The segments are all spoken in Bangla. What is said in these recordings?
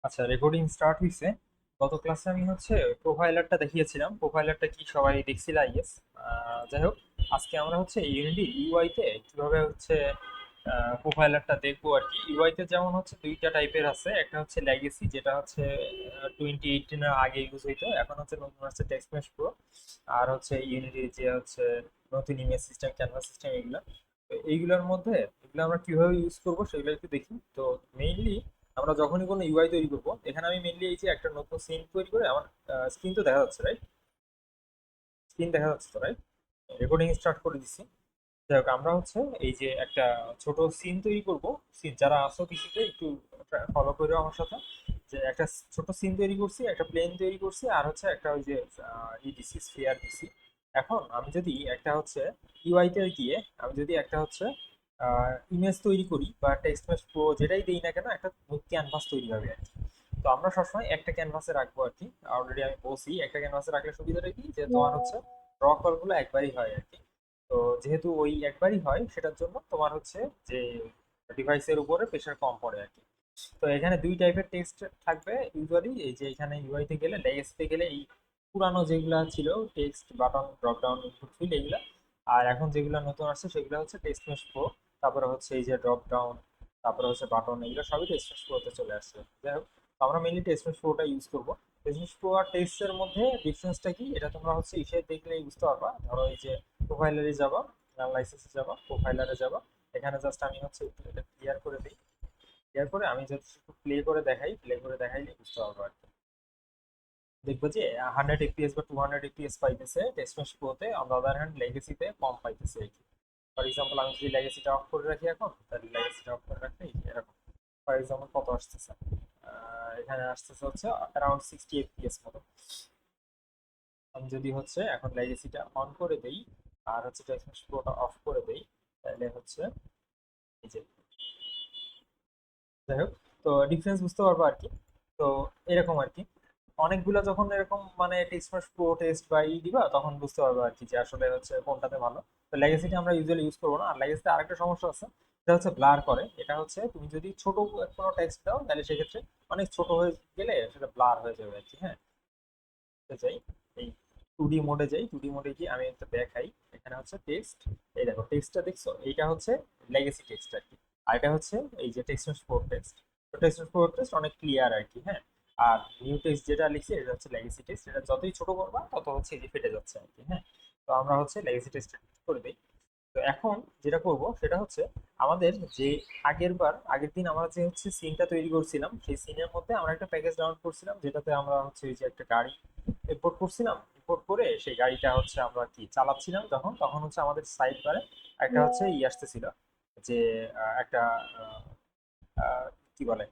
আচ্ছা, রেকর্ডিং স্টার্ট হইছে। গত ক্লাসে আমি হচ্ছে প্রোফাইলারটা দেখিয়েছিলাম। প্রোফাইলারটা কি সবাই দেখছিল আই গেস। যাই হোক, আজকে আমরা হচ্ছে ইউনিটি ইউআই তে কিভাবে হচ্ছে প্রোফাইলারটা দেখবো আর কি। ইউআই তে যেমন হচ্ছে দুইটা টাইপের আছে, একটা হচ্ছে লেগেসি, যেটা হচ্ছে 2018 এর আগে ইউজ হইতো, এখন হচ্ছে নতুন আসছে টেক্সট মেশ প্রো। আর হচ্ছে ইউনিটির যে হচ্ছে নতুন ইমেজ সিস্টেম, ক্যানভাস সিস্টেম, এগুলো। তো এইগুলোর মধ্যে এগুলো আমরা কিভাবে ইউজ করবো সেগুলো একটু দেখি। তো মেইনলি আমরা যখনই কোনো ইউআই তৈরি করবো, এখানে আমি মেনলি এই যে একটা নতুন সিন তৈরি করে আমার স্ক্রিন তো দেখা যাচ্ছে, রাইট? স্ক্রিন দেখা যাচ্ছে তো, রাইট? রেকর্ডিং স্টার্ট করে দিচ্ছি। যাই হোক, আমরা হচ্ছে এই যে একটা ছোট সিন তৈরি করব। সিন যারা আসো পিসিতে একটু ফলো করে আমার সাথে, যে একটা ছোট সিন তৈরি করছি, একটা প্লেন তৈরি করছি, আর হচ্ছে একটা ওই যে ই দিছি, স্ফিয়ার দিছি। এখন আমি যদি একটা হচ্ছে ইউআই তে গিয়ে আমি যদি একটা হচ্ছে ইমেজ তৈরি করি বা টেক্সট মেশ প্রো যেটাই দিই না কেন, একটা ক্যানভাস তৈরি হবে আর কি। তো আমরা সবসময় একটা ক্যানভাসে রাখবো আর কি। অলরেডি আমি বলছি একটা ক্যানভাসে রাখলে সুবিধাটা কি, যে তোমার হচ্ছে ড্র গুলো একবারই হয় আর কি। তো যেহেতু ওই একবারই হয়, সেটার জন্য তোমার হচ্ছে যে ডিভাইসের উপরে প্রেশার কম পড়ে আর কি। তো এখানে দুই টাইপের টেক্সট থাকবে ইউজুয়ালি। এই যে এখানে ইউআই তে গেলে, লেগেসিতে গেলে এই পুরানো যেগুলো ছিল text button, drop down, input field, এগুলা। আর এখন যেগুলো নতুন আসছে সেগুলো হচ্ছে টেক্সট মেশ প্রো। তারপরে হচ্ছে এই যে ড্রপ ডাউন, তারপরে হচ্ছে বাটন, এগুলো সবই টেক্সট মেশ প্রোতে চলে আসছে। যাই হোক, তো আমরা মেনলি টেক্সট মেশ প্রোটা ইউজ করবো। টেক্সট মেশ প্রো আর টেক্সটের মধ্যে ডিফারেন্সটা কি, এটা তোমরা হচ্ছে ইসে দেখলেই বুঝতে পারবা। ধরো এই যে প্রোফাইলারে যাবা, অ্যানালাইসিসে যাবা, প্রোফাইলারে যাবা। এখানে জাস্ট আমি হচ্ছে একটু এটা ক্লিয়ার করে দিই। ক্লিয়ার করে আমি যদি একটু প্লে করে দেখাই, প্লে করে দেখাইলে বুঝতে পারবো আর কি। দেখবো যে 100 এফপিএস বা 200 এফপিএস পাইতেছে টেক্সট মেশ প্রোতে, অন দ্য আদার হ্যান্ড লেগেসিতে কম পাইতেছে আর কি। ফর এক্সাম্পল, আমি যদি লেগেসিটা অফ করে রাখি এখন, তাহলে লেগেসিটা অফ করে রাখলে এই যে এরকম। ফর এক্সাম্পল কত আসতেছে, এখানে আসতেছে হচ্ছে অ্যারাউন্ড 60 এফপিএস মতো। আমি যদি হচ্ছে এখন লেগেসিটা অন করে দেই, আর হচ্ছে টেক্সট মেশ প্রোটা অফ করে দেই, তাহলে হচ্ছে এই যে, যাই হোক, তো ডিফারেন্স বুঝতে পারবো আর কি। তো এরকম আর কি। অনেকগুলো যখন এরকম মানে টেক্সট প্রো টেস্ট বা দিবা, তখন বুঝতে পারবো আর কি যে আসলে হচ্ছে কোনটাতে ভালো। তো লেগেসিটা আমরা ইউজুয়ালি ইউজ করবো না। আর লেগেসিতে আরেকটা সমস্যা আছে, এটা হচ্ছে ব্লার করে। এটা হচ্ছে তুমি যদি ছোট কোনো টেক্সট দাও, তাহলে সেক্ষেত্রে অনেক ছোট হয়ে গেলে সেটা ব্লার হয়ে যাবে আর কি। হ্যাঁ, তো যাই, এই 2D মোডে যাই। 2D মোডে গিয়ে আমি একটা দেখাই। এখানে হচ্ছে টেক্সট, এই দেখো টেক্সটটা দেখছো, এইটা হচ্ছে লেগেসি টেক্সট আর কি। আর এটা হচ্ছে এই যে টেক্সট ফোর টেক্সট। তো টেক্সট ফোর টেক্সট অনেক ক্লিয়ার আর কি। হ্যাঁ, আর নিউ টেক্সট যেটা লিখছি এটা হচ্ছে লেগেসি টেক্সট। এটা যতই ছোট করবা তত হচ্ছে এই যে ফেটে যাচ্ছে আর কি। হ্যাঁ, তো আমরা হচ্ছে লেগেসি টেক্সট করে দিই। তো এখন যেটা করব সেটা হচ্ছে, আমাদের যে আগের দিন আমরা যে হচ্ছে সিনটা তৈরি করছিলাম, সেই সিনের মধ্যে আমরা একটা প্যাকেজ ডাউনলোড করছিলাম, যেটাতে আমরা হচ্ছে এই যে একটা গাড়ি ইম্পোর্ট করছিলাম। ইম্পোর্ট করে সেই গাড়িটা হচ্ছে আমরা কি চালাচ্ছিলাম, তখন তখন হচ্ছে আমাদের সাইড বারে একটা হচ্ছে আসতেছিল, যে একটা আহ, আহ, কি বলে,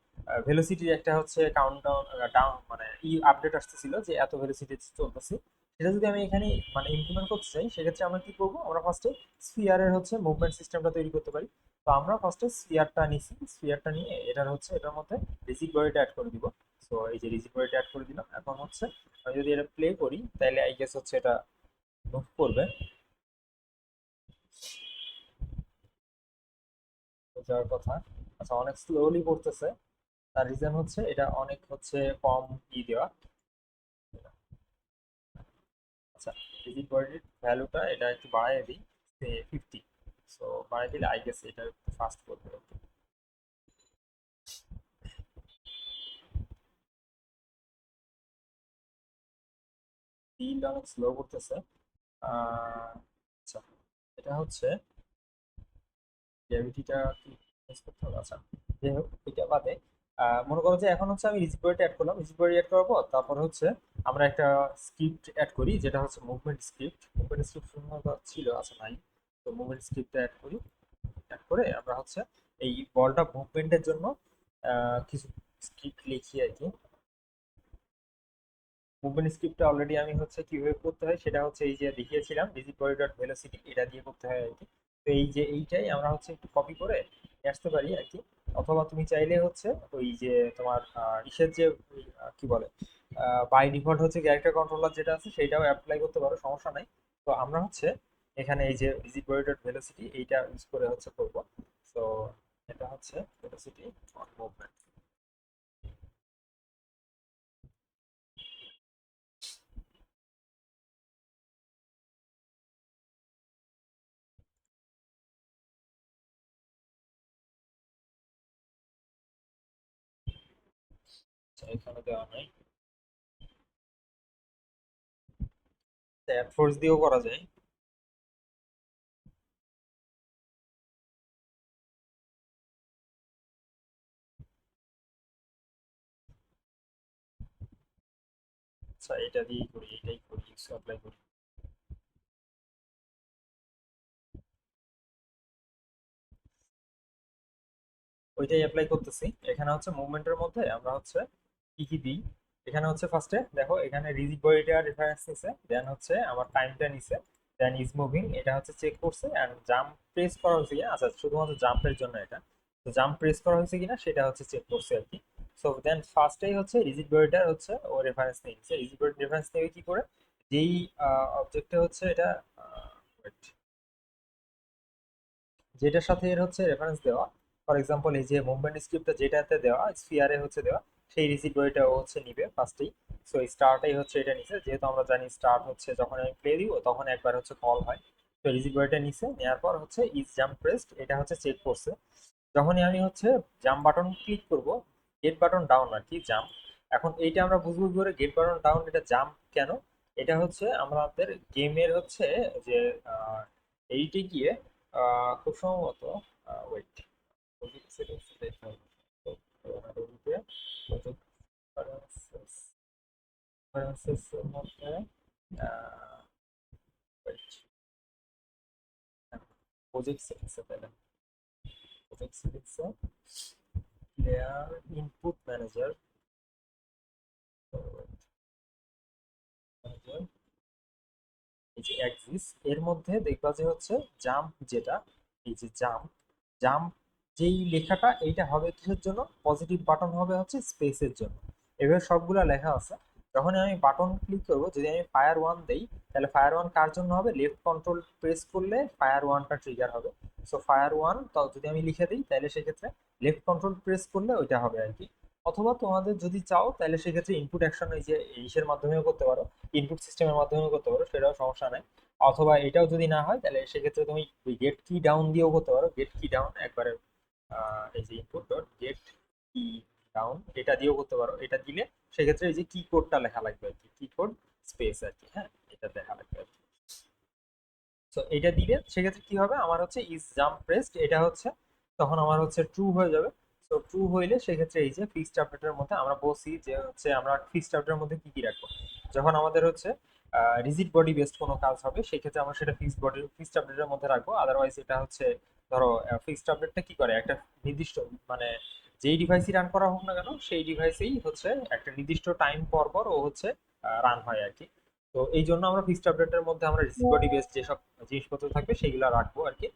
ভেলোসিটির একটা হচ্ছে কাউন্টডাউন, ডাউন মানে আপডেট আসতেছিল যে এত ভেলোসিটি চলতেছে। সেটা যদি আমি এখানে মানে ইমপ্লিমেন্ট করতে চাই, সেক্ষেত্রে আমরা কি করবো, আমরা ফার্স্টে স্ফিয়ারের হচ্ছে মুভমেন্ট সিস্টেমটা তৈরি করতে পারি। তো আমরা ফার্স্টে স্ফিয়ারটা নিছি। স্ফিয়ারটা নিয়ে এটার হচ্ছে এটার মধ্যে রিজিড বডিটা অ্যাড করে দিব। সো এই যে রিজিড বডিটা অ্যাড করে দিলাম। এখন হচ্ছে আমি যদি এটা প্লে করি, তাহলে আই গেস হচ্ছে এটা মুভ করবে, যাওয়ার কথা। আচ্ছা, অনেক স্লোলি পড়তেছে। তার রিজন হচ্ছে এটা অনেক হচ্ছে কম দেওয়া। আচ্ছা, রিজিড বডির ভ্যালুটা এটা একটু বাড়ায় দিই, 50। সো বাড়ায় দিলে আই গেস এটা একটু ফাস্ট করবে। স্পিড অনেক স্লো করতেছে। আচ্ছা, এটা হচ্ছে গ্র্যাভিটিটা কি চেঞ্জ করতে হবে? আচ্ছা, যাই হোক, এটা বাদে মনে করো যে এখন হচ্ছে আমি রিজিড বডিটা অ্যাড করলাম। রিজিড বডি অ্যাড করার পর তারপর হচ্ছে আমরা একটা স্ক্রিপ্ট অ্যাড করি, যেটা হচ্ছে মুভমেন্ট স্ক্রিপ্ট। মুভমেন্ট স্ক্রিপ্ট ছিল, আচ্ছা নাই। তো মুভমেন্ট স্ক্রিপ্টটা অ্যাড করি। অ্যাড করে আমরা হচ্ছে এই বলটা মুভমেন্টের জন্য কিছু স্ক্রিপ্ট লিখি আর কি। মুভমেন্ট স্ক্রিপ্টটা অলরেডি আমি হচ্ছে কিভাবে করতে হয় সেটা হচ্ছে এই যে দেখিয়েছিলাম, ডিজিট ডট ভেলোসিটি, এটা দিয়ে করতে হয় আর কি। তো এই যে এইটাই আমরা হচ্ছে একটু কপি করে নিয়ে আসতে পারি আর কি। অথবা তুমি চাইলে হচ্ছে ওই যে তোমার ইসের যে কি বলে, বাই ডিফল্ট হচ্ছে ক্যারেক্টার কন্ট্রোলার যেটা আছে সেটাও অ্যাপ্লাই করতে পারো, সমস্যা নাই। তো আমরা হচ্ছে এখানে এই যে ডিজিট ডট ভেলোসিটি এইটা ইউজ করে হচ্ছে করবো। তো এটা হচ্ছে ভেলোসিটি অন মুভমেন্ট। এখানে দেওয়া নাই। ফোর্স দিয়েও করা যায়। আচ্ছা, এটা দিয়েই করি, এটাই করি, অ্যাপ্লাই করি। ওইটাই অ্যাপ্লাই করতেছি। এখানে হচ্ছে মুভমেন্টের মধ্যে আমরা হচ্ছে কি কি দিই। এখানে হচ্ছে ফার্স্টে দেখো, এখানে রিজিড বডিটা রেফারেন্স নিছে, দেন হচ্ছে আমার টাইমটা নিছে, দেন ইজ মুভিং এটা হচ্ছে চেক করছে, এন্ড জাম্প প্রেস করা হয়েছে কিনা, আচ্ছা শুধুমাত্র জাম্পের জন্য এটা, তো জাম্প প্রেস করা হয়েছে কিনা সেটা হচ্ছে চেক করছে আর কি। সো দেন ফার্স্টেই হচ্ছে রিজিড বডিটার হচ্ছে ও রেফারেন্স নিয়েছে। রিজিড বডি রেফারেন্স নিয়ে কি করে, যেই অবজেক্টে হচ্ছে এটা wait, যেটার সাথে এর হচ্ছে রেফারেন্স দেওয়া, ফর এক্সাম্পল এই যে মুভমেন্ট স্ক্রিপ্টটা যেটাতে দেওয়া স্ফিয়ারে হচ্ছে দেওয়া, সেই রিসিভ বইটা ও হচ্ছে নিবে ফার্স্টেই। সো স্টার্টাই হচ্ছে এটা নিছে, যেহেতু আমরা জানি স্টার্ট হচ্ছে যখন আমি প্লে দিব তখন একবার হচ্ছে কল হয়। তো রিসিভ বইটা নিছে, নেওয়ার পর হচ্ছে ইজ জাম্প প্রেসড এটা হচ্ছে চেক করছে। যখনই আমি হচ্ছে জাম্প বাটন ক্লিক করব, গেট বাটন ডাউন আর কি জাম্প, এখন এইটা আমরা বুঝবো কি করে গেট বাটন ডাউন এটা জাম্প কেন। এটা হচ্ছে আমাদের গেমের হচ্ছে যে এইটে গিয়ে খুব সম্ভবত ওয়েট প্রজেক্ট সেটিংস দেখতে হবে। তো আরবিতে প্রজেক্ট রেফারেন্সেস এর মধ্যে প্রজেক্ট সেটিংস এ পেলাম। Project settings a player input manager এই যে অ্যাক্সিস এর মধ্যে দেখবা যে হচ্ছে জাম্প যেটা, এই যে জাম্প, জাম্প যেই লেখাটা এইটা হবে কিসের জন্য, পজিটিভ বাটন হবে হচ্ছে স্পেসের জন্য। এভাবে সবগুলা লেখা আছে। যখন আমি বাটন ক্লিক করব, যদি আমি ফায়ার ওয়ান দেই, তাহলে ফায়ার ওয়ান কার জন্য হবে, লেফট কন্ট্রোল প্রেস করলে ফায়ার ওয়ানটা ট্রিগার হবে। সো ফায়ার ওয়ান তো যদি আমি লিখে দিই তাহলে সেক্ষেত্রে লেফট কন্ট্রোল প্রেস করলে ওইটা হবে আর কি। অথবা তোমাদের যদি চাও তাহলে সেক্ষেত্রে ইনপুট অ্যাকশন এই যে ইসের মাধ্যমেও করতে পারো, ইনপুট সিস্টেমের মাধ্যমেও করতে পারো, সেটাও সমস্যা নাই। অথবা এটাও যদি না হয় তাহলে সেক্ষেত্রে তুমি গেট কি ডাউন দিয়েও করতে পারো, গেট কি ডাউন একবারে এই যে ইনপুট ডট গেট কি ডাউন এটা দিয়েও করতে পারো। এটা দিলে সেক্ষেত্রে এই যে কি কোডটা লেখা লাগবে আর কি, কি কোড স্পেস আর কি, হ্যাঁ এটা দেখা লাগবে আর কি। তো এটা দিলে সেক্ষেত্রে কি হবে, আমার হচ্ছে ইজ জাম্প প্রেসড এটা হচ্ছে তখন আমার হচ্ছে ট্রু হয়ে যাবে। তো ট্রু হইলে সেক্ষেত্রে এই যে ফিক্সড আপডেটের মধ্যে আমরা বলছি যে হচ্ছে আমরা ফিক্সড আপডেটের মধ্যে কি কি রাখবো, যখন আমাদের হচ্ছে রিজিড বডি বেসড কোনো কাজ হবে সেক্ষেত্রে আমরা সেটা ফিক্সড আপডেটের মধ্যে রাখবো। আদারওয়াইজ এটা হচ্ছে ধরো ফিক্সড আপডেটটা কি করে, একটা নির্দিষ্ট মানে যেই ডিভাইসই রান করা হোক না কেন সেই ডিভাইসেই হচ্ছে একটা নির্দিষ্ট টাইম পর পর ও হচ্ছে রান হয় আর কি। তো এই জন্য আমরা ফিক্সড আপডেটের মধ্যে আমরা রিজিড বডি বেসড যেসব জিনিসপত্র থাকবে সেগুলো রাখবো আর কি।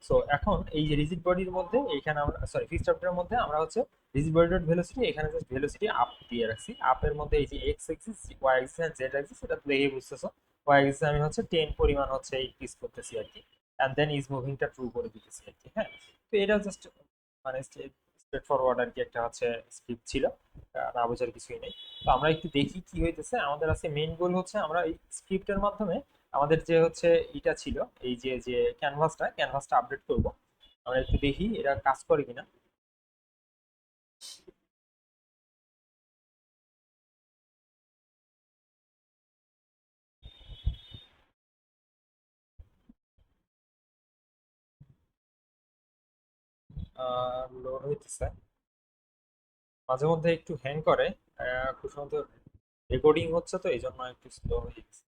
সো এখন এই যে রিজিড বডির মধ্যে এখানে আমরা সরি ফিক্সড আপডেটের মধ্যে আমরা হচ্ছে রিজিড বডি ডট ভেলোসিটি, এখানে জাস্ট ভেলোসিটি আপ দিয়ে রাখছি। আপের মধ্যে এই যে X axis, Y axis and Z axis, এটা দেখেই বুঝতেছো ওয়াই এক্সিস আমি হচ্ছে 10 পরিমাণ হচ্ছে ইনক্রিজ করতেছি আর কি, এন্ড দেন ইজ মুভিংটা ট্রু করে দিতেছি আর কি। হ্যাঁ, তো এটা জাস্ট মানে স্ট্রেট ফরওয়ার্ড আর কি একটা হচ্ছে স্ক্রিপ্ট ছিল, না বোঝার কিছুই নেই। তো আমরা একটু দেখি কি হইতেছে। আমাদের আজকে মেইন গোল হচ্ছে আমরা এই স্ক্রিপ্টের মাধ্যমে আমাদের যে হচ্ছে এটা ছিল এই যে যে ক্যানভাসটা আপডেট করব। আমরা একটু দেখি এটা কাজ করে কিনা। লোড হইতেছে, মাঝে মধ্যে একটু হ্যাং করে, খুব সম্ভবত রেকর্ডিং হচ্ছে তো এই জন্য একটু স্লো হয়ে গেছে।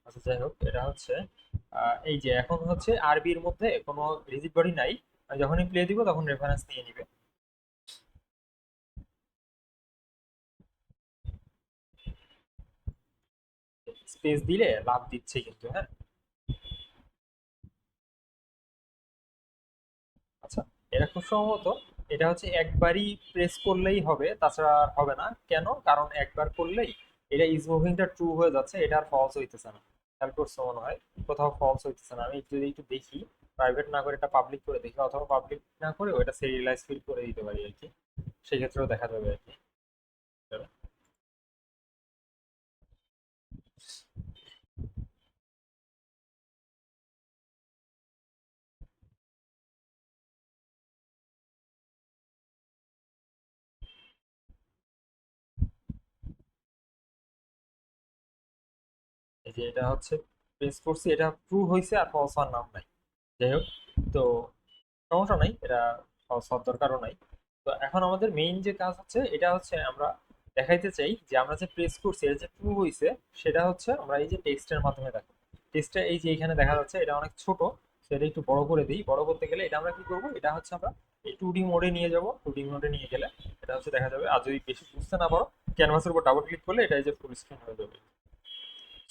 আচ্ছা যাই হোক, এটা হচ্ছে এই যে এখন হচ্ছে আরবির মধ্যে কোনো রিজিড বডি নাই, আমি যখনই প্লে দিব তখন রেফারেন্স নিয়ে নিবে। স্পেস দিলে লাভ দিচ্ছে কিন্তু, হ্যাঁ। আচ্ছা, এটা খুব সম্ভবত এটা হচ্ছে একবারই প্রেস করলেই হবে, তাছাড়া আর হবে না। কেন, কারণ একবার করলেই এটা ইজ মুভিংটা ট্রু হয়ে যাচ্ছে, এটা আর ফলস হইতেছে না। খেয়াল করছো মনে হয়, কোথাও ফলস হইতেছে না। আমি যদি একটু দেখি, প্রাইভেট না করে এটা পাবলিক করে দেখি, অথবা পাবলিক না করে ওটা সিরিয়ালাইজ ফিল করে দিতে পারি আর কি, সেক্ষেত্রেও দেখা যাবে আর কি। যে এটা হচ্ছে প্রেস করছি, এটা ট্রু হয়েছে আর ফলস হওয়ার নাম নাই। যাই হোক, তো সমস্যা নাই, এটা ফলস হওয়ার দরকারও নাই। তো এখন আমাদের মেইন যে কাজ হচ্ছে, এটা হচ্ছে আমরা দেখাইতে চাই যে আমরা যে প্রেস করছি এটা যে ট্রু হয়েছে, সেটা হচ্ছে আমরা এই যে টেক্সটের মাধ্যমে দেখো। টেক্সটটা এই যে এখানে দেখা যাচ্ছে, এটা অনেক ছোট, সেটা একটু বড় করে দিই। বড় করতে গেলে এটা আমরা কি করবো, এটা হচ্ছে আমরা এই 2D মোডে নিয়ে যাব। 2D মোডে নিয়ে গেলে এটা হচ্ছে দেখা যাবে। আর যদি বেশি বুঝতে না পারো, ক্যানভাসের উপর ডাবল ক্লিক করলে এটা এই যে ফুল স্ক্রিন হয়ে যাবে।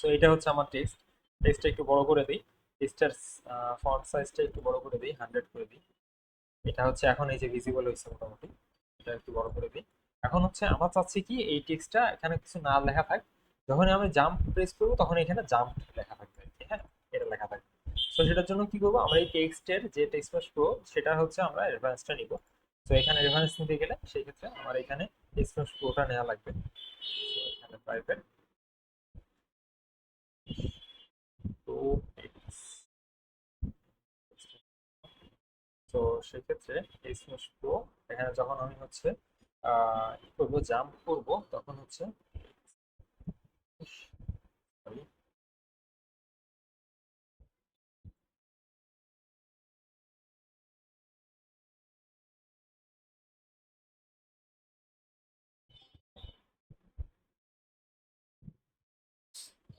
সো এটা হচ্ছে আমার টেক্সট। টেক্সটটা একটু বড় করে দিই। টেক্সটের ফন্ট সাইজটা একটু বড় করে দিই, 100 করে দিই। এটা হচ্ছে এখন এই যে ভিজিবল হয়েছে মোটামুটি। এটা একটু বড় করে দিই। এখন হচ্ছে আমরা চাচ্ছি কি এই টেক্সটটা এখানে কিছু না লেখা থাক। যখন আমি জাম্প প্রেস করবো তখন এখানে জাম্প লেখা থাকবে আর কি, হ্যাঁ, এটা লেখা থাকবে। তো সেটার জন্য কি করবো, আমরা এই টেক্সটের যে টেক্সট বাক্স প্রো, সেটা হচ্ছে আমরা রেফারেন্সটা নিব। তো এখানে রেফারেন্স নিতে গেলে সেই ক্ষেত্রে আমার এখানে টেক্সট বাক্স প্রোটা নেওয়া লাগবে। তো এখানে প্রাইভেট প্রো টেক্সট। তো সেক্ষেত্রে টেক্সট প্রো, এখানে যখন আমি হচ্ছে কি করবো, জাম্প করবো, তখন হচ্ছে sorry,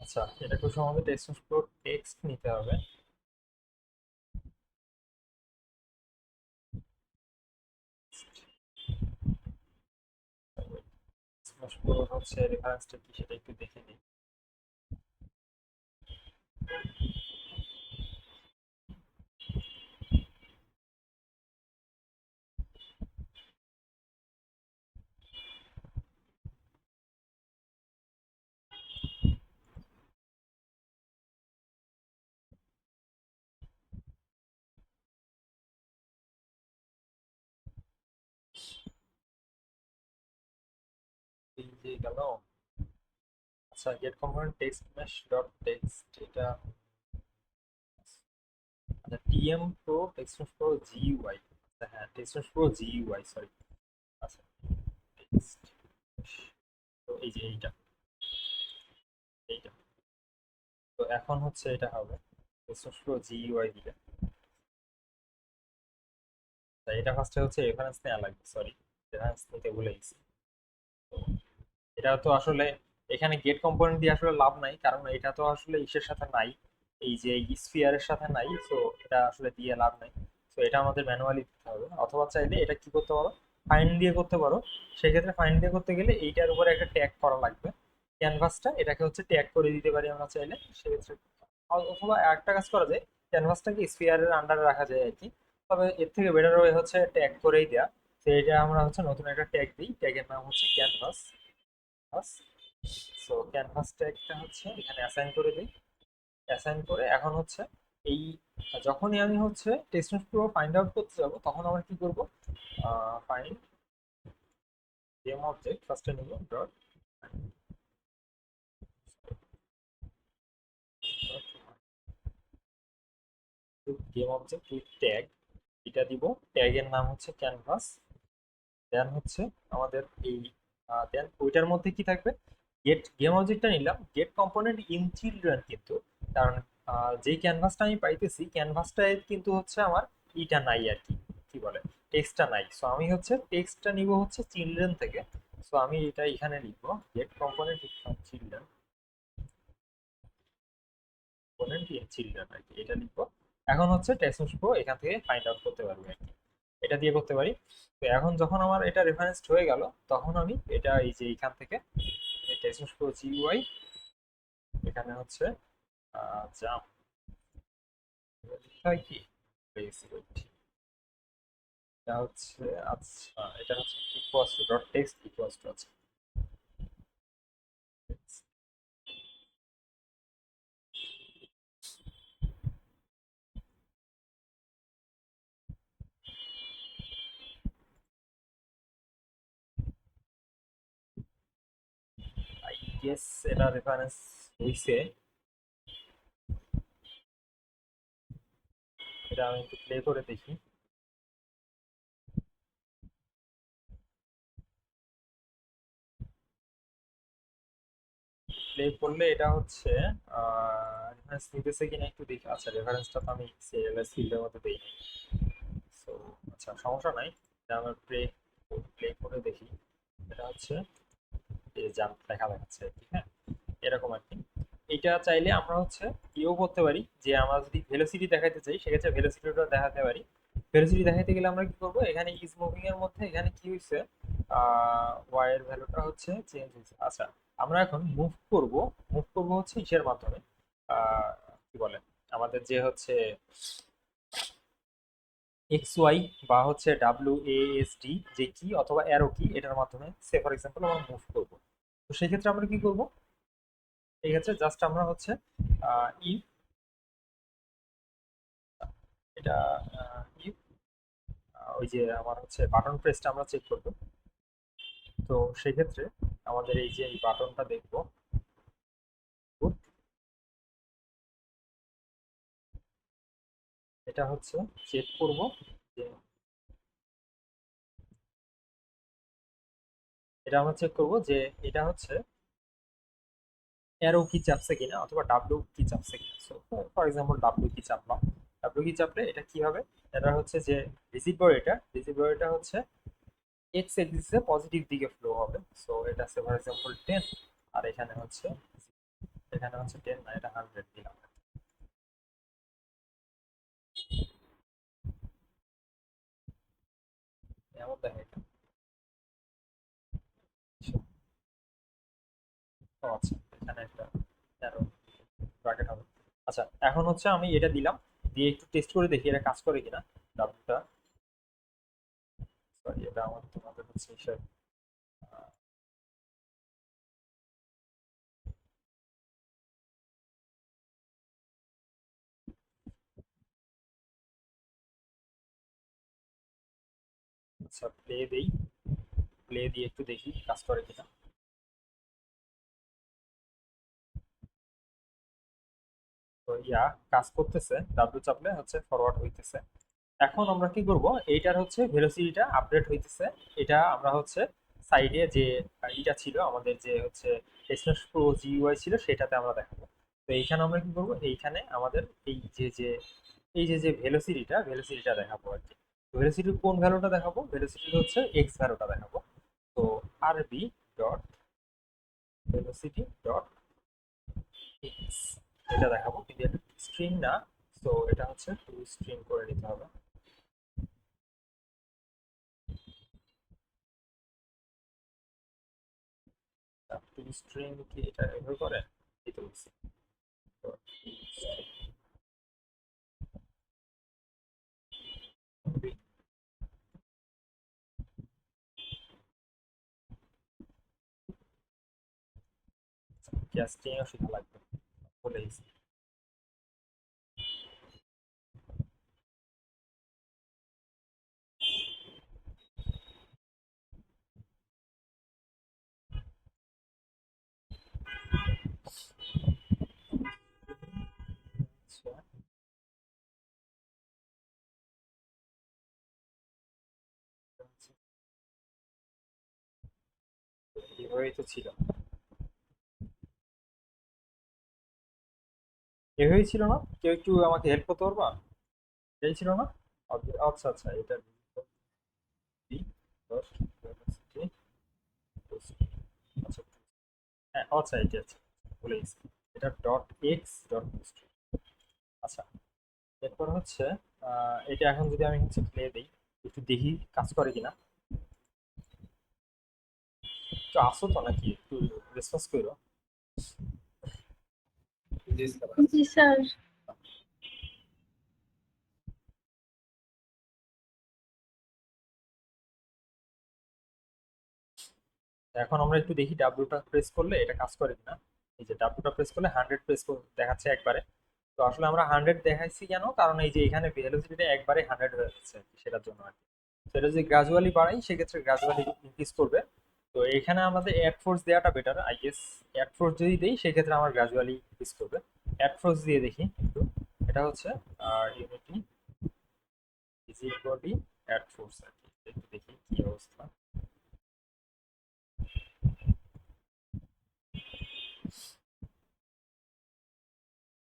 আচ্ছা, এটা খুব সম্ভবত টেক্সট প্রো টেক্সট নিতে হবে। টেক্সট প্রো হচ্ছে রেফারেন্সটা কি সেটা একটু দেখে নিই। এই যে গেল। আচ্ছা, get component text mesh dot text, এটা আচ্ছা TM pro text pro GUI. আচ্ছা হ্যাঁ, টেক্সট প্রো জিইউআই, সরি। আচ্ছা, টেক্সট, তো এই যে এইটা, এইটা। তো এখন হচ্ছে এটা হবে টেক্সট প্রো জিইউআই দিলে। তাই এটা ফার্স্টে হচ্ছে রেফারেন্স নেওয়া লাগবে, সরি, রেফারেন্স নিতে ভুলে গেছি। তো এটা তো আসলে এখানে গেট কম্পোনেন্ট দিয়ে আসলে লাভ নাই, কারণ এটা তো আসলে ইসের সাথে নাই, এই যে স্ফিয়ারের সাথে নাই। সো এটা আসলে দিয়ে লাভ নাই। তো এটা আমাদের ম্যানুয়ালি দিতে হবে, অথবা চাইলে এটা কি করতে পারো, ফাইন্ড দিয়ে করতে পারো। সেক্ষেত্রে ফাইন্ড দিয়ে করতে গেলে এইটার উপরে একটা ট্যাগ করা লাগবে। ক্যানভাসটা এটাকে হচ্ছে ট্যাগ করে দিতে পারি আমরা চাইলে সেক্ষেত্রে। অথবা একটা কাজ করা যায়, ক্যানভাসটাকে স্ফিয়ারের আন্ডারে রাখা যায় আর কি। তবে এর থেকে বেটার ওয়ে হচ্ছে ট্যাগ করেই দেওয়া। তো এটা আমরা হচ্ছে নতুন একটা ট্যাগ দিই, ট্যাগের নাম হচ্ছে ক্যানভাস। সো ক্যানভাস ট্যাগটা হচ্ছে এখানে অ্যাসাইন করে দিই। অ্যাসাইন করে এখন হচ্ছে এই, যখনই আমি হচ্ছে টেক্সট প্রো ফাইন্ড আউট করতে যাব, তখন আমরা কি করব, ফাইন্ড গেম অবজেক্ট ফার্স্টে নিব, dot game object with tag, এটা দিব। ট্যাগের নাম হচ্ছে ক্যানভাস। দেন হচ্ছে আমাদের এই, দেন ওইটার মধ্যে কি থাকবে, গেট গেম অবজেক্টটা নিলাম, গেট কম্পোনেন্ট ইন চিলড্রেন কিন্তু, কারণ যেই ক্যানভাসটা আমি পাইতেছি, ক্যানভাসটায় কিন্তু হচ্ছে আমার ইটা নাই আর কি, কি বলে, টেক্সটটা নাই। সো আমি হচ্ছে টেক্সটটা নিব হচ্ছে চিলড্রেন থেকে। সো আমি এটা এখানে লিখবো, get component in children, component in children আর কি, এটা লিখবো। এখন হচ্ছে টেক্সট প্রো এখান থেকে ফাইন্ড আউট করতে পারবে আর কি, এটা দিয়ে করতে পারি। তো এখন যখন আমার এটা রেফারেন্সড হয়ে গেল, তখন আমি এটা এই যে এখান থেকে টেক্সট প্রো জিইউআই, এখানে হচ্ছে জাম্প হয় কি, এটা হচ্ছে, আচ্ছা এটা হচ্ছে equals to dot text equals to, আচ্ছা আই গেস এটা রেফারেন্স হইছে। এটা আমি একটু প্লে করে দেখি। প্লে করলে এটা হচ্ছে রেফারেন্স নিতেছে কিনা একটু দেখি। আচ্ছা, রেফারেন্সটা তো আমি সিএলএস ফিল্ডের মধ্যে দেই। সো আচ্ছা, সমস্যা নাই। এটা আমরা প্লে প্লে করে দেখি। এটা হচ্ছে এই যে জাম্প লেখা দেখাচ্ছে আর কি। হ্যাঁ, এরকম আর কি। এটা চাইলে আমরা হচ্ছে ইও করতে পারি যে আমরা যদি ভেলোসিটি দেখাতে চাই সেক্ষেত্রে ভেলোসিটিটা দেখাতে পারি। ভেলোসিটি দেখাতে গেলে আমরা কি করব, এখানে ইজ মুভিং এর মধ্যে এখানে কি হইছে, ওয়াই এর ভ্যালুটা হচ্ছে চেঞ্জ হয়েছে। আচ্ছা, আমরা এখন মুভ করব হচ্ছে ইসের মাধ্যমে, আহ, কি বলে, আমাদের যে হচ্ছে এক্স ওয়াই বা হচ্ছে ডাব্লিউ এ এস ডি যে কি অথবা অ্যারো কি, এটার মাধ্যমে সে ফর এক্সাম্পল আমরা মুভ করব। তো সেক্ষেত্রে আমরা কি করব, এই ক্ষেত্রে জাস্ট আমরা হচ্ছে ইফ এটা ইফ ওই যে আমার হচ্ছে বাটন প্রেসটা আমরা চেক করব। তো সেক্ষেত্রে আমাদের এই যে এই বাটনটা দেখব, এটা হচ্ছে চেক করব যে এটা আমরা চেক করব যে এটা হচ্ছে অ্যারো কি চাপছে কিনা অথবা ডাব্লিউ কি চাপছে কিনা। সো ফর এক্সাম্পল ডাব্লিউ কি চাপলাম, ডাব্লিউ কি চাপলে এটা কি হবে, এটা হচ্ছে যে ভিজিট বডিটা হচ্ছে এক্স এক্সিসে পজিটিভ দিকে ফ্লো হবে। সো এটা আছে ফর এক্সাম্পল 10, আর এখানে হচ্ছে 10 না, এটা 100 দিলাম। এমন দেখে এটা। ও আচ্ছা, এখানে একটা অ্যারো ব্র্যাকেট হবে। আচ্ছা, এখন হচ্ছে আমি এটা দিলাম, দিয়ে একটু টেস্ট করে দেখি এটা কাজ করে কিনা। ডাব্লিউটা, সরি এটা আমার তোমাদের হচ্ছে হিসাব। আচ্ছা, প্লে দেই, প্লে দিয়ে একটু দেখি কাজ করে কিনা। তো কাজ করতেছে, ডাব্লিউ চাপলে হচ্ছে ফরওয়ার্ড হইতেছে। এখন আমরা কি করব, এইটার হচ্ছে ভেলোসিটিটা আপডেট হইতেছে। এটা আমরা হচ্ছে সাইডে যে ইটা ছিল আমাদের যে হচ্ছে এসএস প্রো জিইউআই ছিল সেটাতে আমরা দেখাবো। তো এইখানে আমরা কি করব, এইখানে আমাদের এই যে ভেলোসিটিটা দেখাবো আর কি। ভেলোসিটির কোন ভ্যালুটা দেখাবো, ভেলোসিটি হচ্ছে এক্স ভ্যালুটা দেখাবো। তো আরবি ডট ভেলোসিটি ডট এক্স এটা দেখাবো, কিন্তু এটা স্ট্রিং না। তো এটা হচ্ছে টু স্ট্রিং করে নিতে হবে। টু স্ট্রিং কি এটা এভাবে করে, এই তো বলছি। তো ক্যাস্টিংও শেখা লাগবে, বলে দিছি। আচ্ছা, এভাবেই তো ছিল, এভাবেই ছিল না? কেউ একটু আমাকে হেল্প করতে পারবা? এই ছিল না? আচ্ছা আচ্ছা, এটা দশ আচ্ছা, হ্যাঁ আচ্ছা, এটা আছে, ভুলে গেছি। এটা ডট এক্স ডট স্ট্রিং। আচ্ছা, এরপর হচ্ছে এটা এখন যদি আমি হচ্ছে প্লে দিই, একটু দেখি কাজ করে কিনা। একটু আসো তো নাকি, একটু রেসপন্স করো। জি স্যার। এখন আমরা একটু দেখি ডাব্লিউটা প্রেস করলে এটা কাজ করে কিনা। এই যে ডাব্লিউটা প্রেস করলে 100 প্রেস দেখাচ্ছে একবারে। তো আসলে আমরা 100 দেখাইছি কেন, কারণ এই যে এখানে ভেলোসিটিটা একবারে 100 হয়ে যাচ্ছে আর কি, সেটার জন্য আর কি। সেটা যদি গ্রাজুয়ালি বাড়াই সেক্ষেত্রে গ্রাজুয়ালি ইনক্রিজ করবে। তো এখানে আমাদের অ্যাড ফোর্স দেওয়াটা better I guess. Add force যদি দেই সেক্ষেত্রে আমার গ্রাজুয়ালি ইনক্রিজ করবে। অ্যাড ফোর্স দিয়ে দেখি একটু। এটা হচ্ছে ইউনিটি ইজি বডি অ্যাড ফোর্স আর কি, একটু দেখি কি অবস্থা।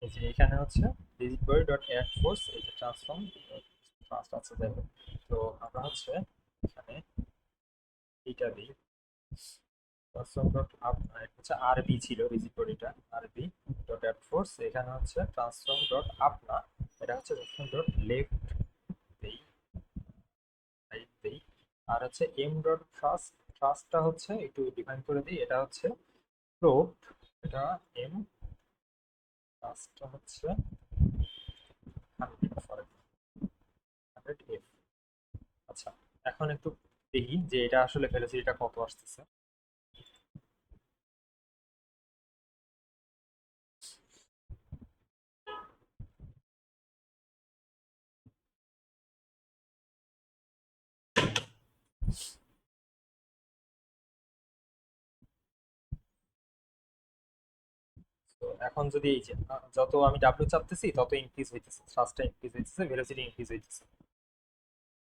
এই যে এখানে হচ্ছে rigid body dot add force, এই যে ট্রান্সফর্ম ফার্স্ট আছে যাই হোক। তো আমরা হচ্ছে এখানে এইটা দিই ট্রান্সফর্ম ডট আপ, হচ্ছে আরবি ছিল রিজিড বডিটা, আরবি ডট অ্যাড ফোর্স, এখানে হচ্ছে ট্রান্সফর্ম ডট আপ না, এটা হচ্ছে ট্রান্সফর্ম ডট লেফট দেই, রাইট দেই। আর হচ্ছে এম ডট ট্রাস্ট, ট্রাস্টটা হচ্ছে একটু ডিফাইন করে দিই, এটা হচ্ছে ফ্লোট, এটা এম, ট্রাস্টটা হচ্ছে 100 ফর 100 এফ। আচ্ছা, এখন একটু দেখি যে এটা আসলে ভেলোসিটিটা কত আসতেছে। তো এখন যদি এই যে যত আমি ডাব্লিউ চাপতেছি তত ইনক্রিজ হইতেছে, থ্রাস্টটা ইনক্রিজ হইতেছে, ভেলোসিটি ইনক্রিজ হইতেছে।